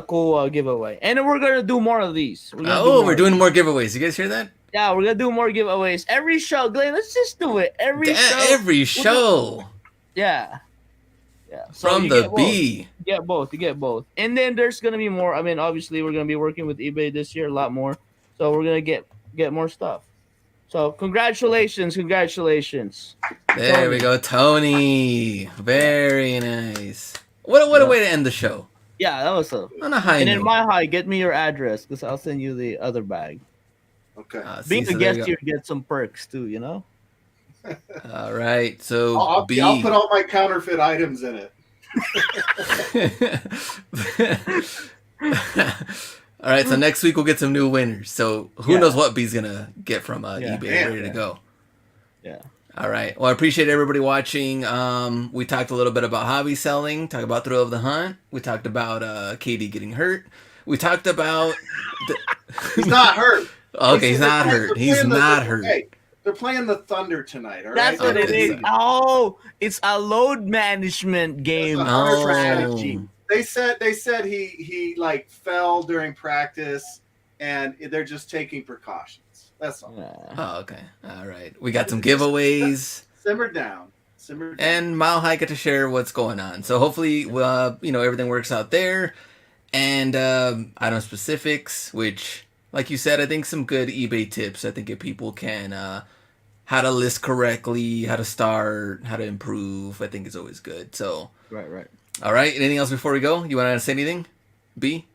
cool giveaway, and we're gonna do more of these. We're gonna do Oh, more. we're doing more giveaways. You guys hear that? Yeah, we're gonna do more giveaways every show. Glenn, let's just do it every show. Every show Yeah. So from you the get both. B. You get both. And then there's gonna be more. I mean, obviously we're gonna be working with eBay this year a lot more. So we're gonna get more stuff. So congratulations. There we Tony. go, Tony. Very nice. What a Yeah. way to end the show. Yeah, that was a. On a high And in note. my high, get me your address because I'll send you the other bag. Okay. Being See, a so there guest you here, get some perks too. You know. go. All right. So I'll B. put all my counterfeit items in it. All right, so next week we'll get some new winners. So who Yeah. knows what B's gonna get from Yeah. eBay Man, ready to yeah. go. Yeah. All right. Well, I appreciate everybody watching. We talked a little bit about hobby selling. Talked about Thrill of the Hunt. We talked about Katie getting hurt. We talked about. He's not hurt. Okay, he's not hurt. He's not hurt. Hey, they're playing the Thunder tonight. All right. That's what it Okay, is. so- Oh, it's a load management game That's Oh. strategy. They said he like fell during practice, and they're just taking precautions. That's all. Yeah. Oh, okay. All right. We got some giveaways. Simmer down. Simmer down. And Mile High get to share what's going on. So hopefully, everything works out there. And item specifics, which, like you said, I think some good eBay tips. I think if people can, how to list correctly, how to start, how to improve, I think is always good. So, Right. all right. Anything else before we go? You want to say anything? B?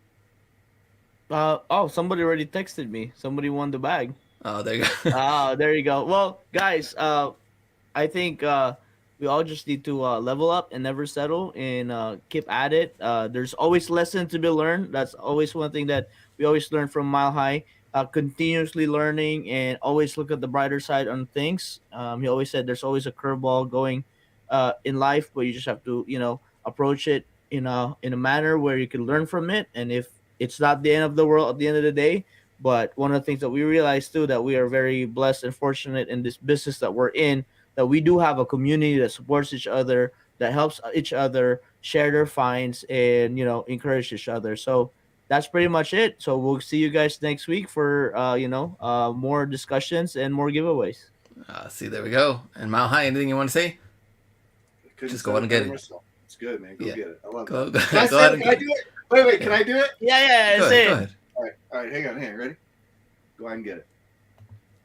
Somebody already texted me. Somebody won the bag. Oh, there you go. There you go. Well, guys, I think we all just need to level up and never settle and keep at it. There's always lesson to be learned. That's always one thing that we always learn from Mile High. Continuously learning and always look at the brighter side on things. He always said there's always a curveball going in life, but you just have to, approach it in a manner where you can learn from it. And if it's not the end of the world at the end of the day, but one of the things that we realize too, that we are very blessed and fortunate in this business that we're in, that we do have a community that supports each other, that helps each other share their finds and, encourage each other. So that's pretty much it. So we'll see you guys next week for, more discussions and more giveaways. See, there we go. And Mile High, anything you want to say? Couldn't just go say ahead and get better it. myself. It's good, man. Go Yeah. get it. I love Go, it. go, Can I, go say ahead it? and Can I get do it? Wait. Can I do it? Yeah, Go that's ahead, it. go ahead. All right. Hang on. Ready? Go ahead and get it.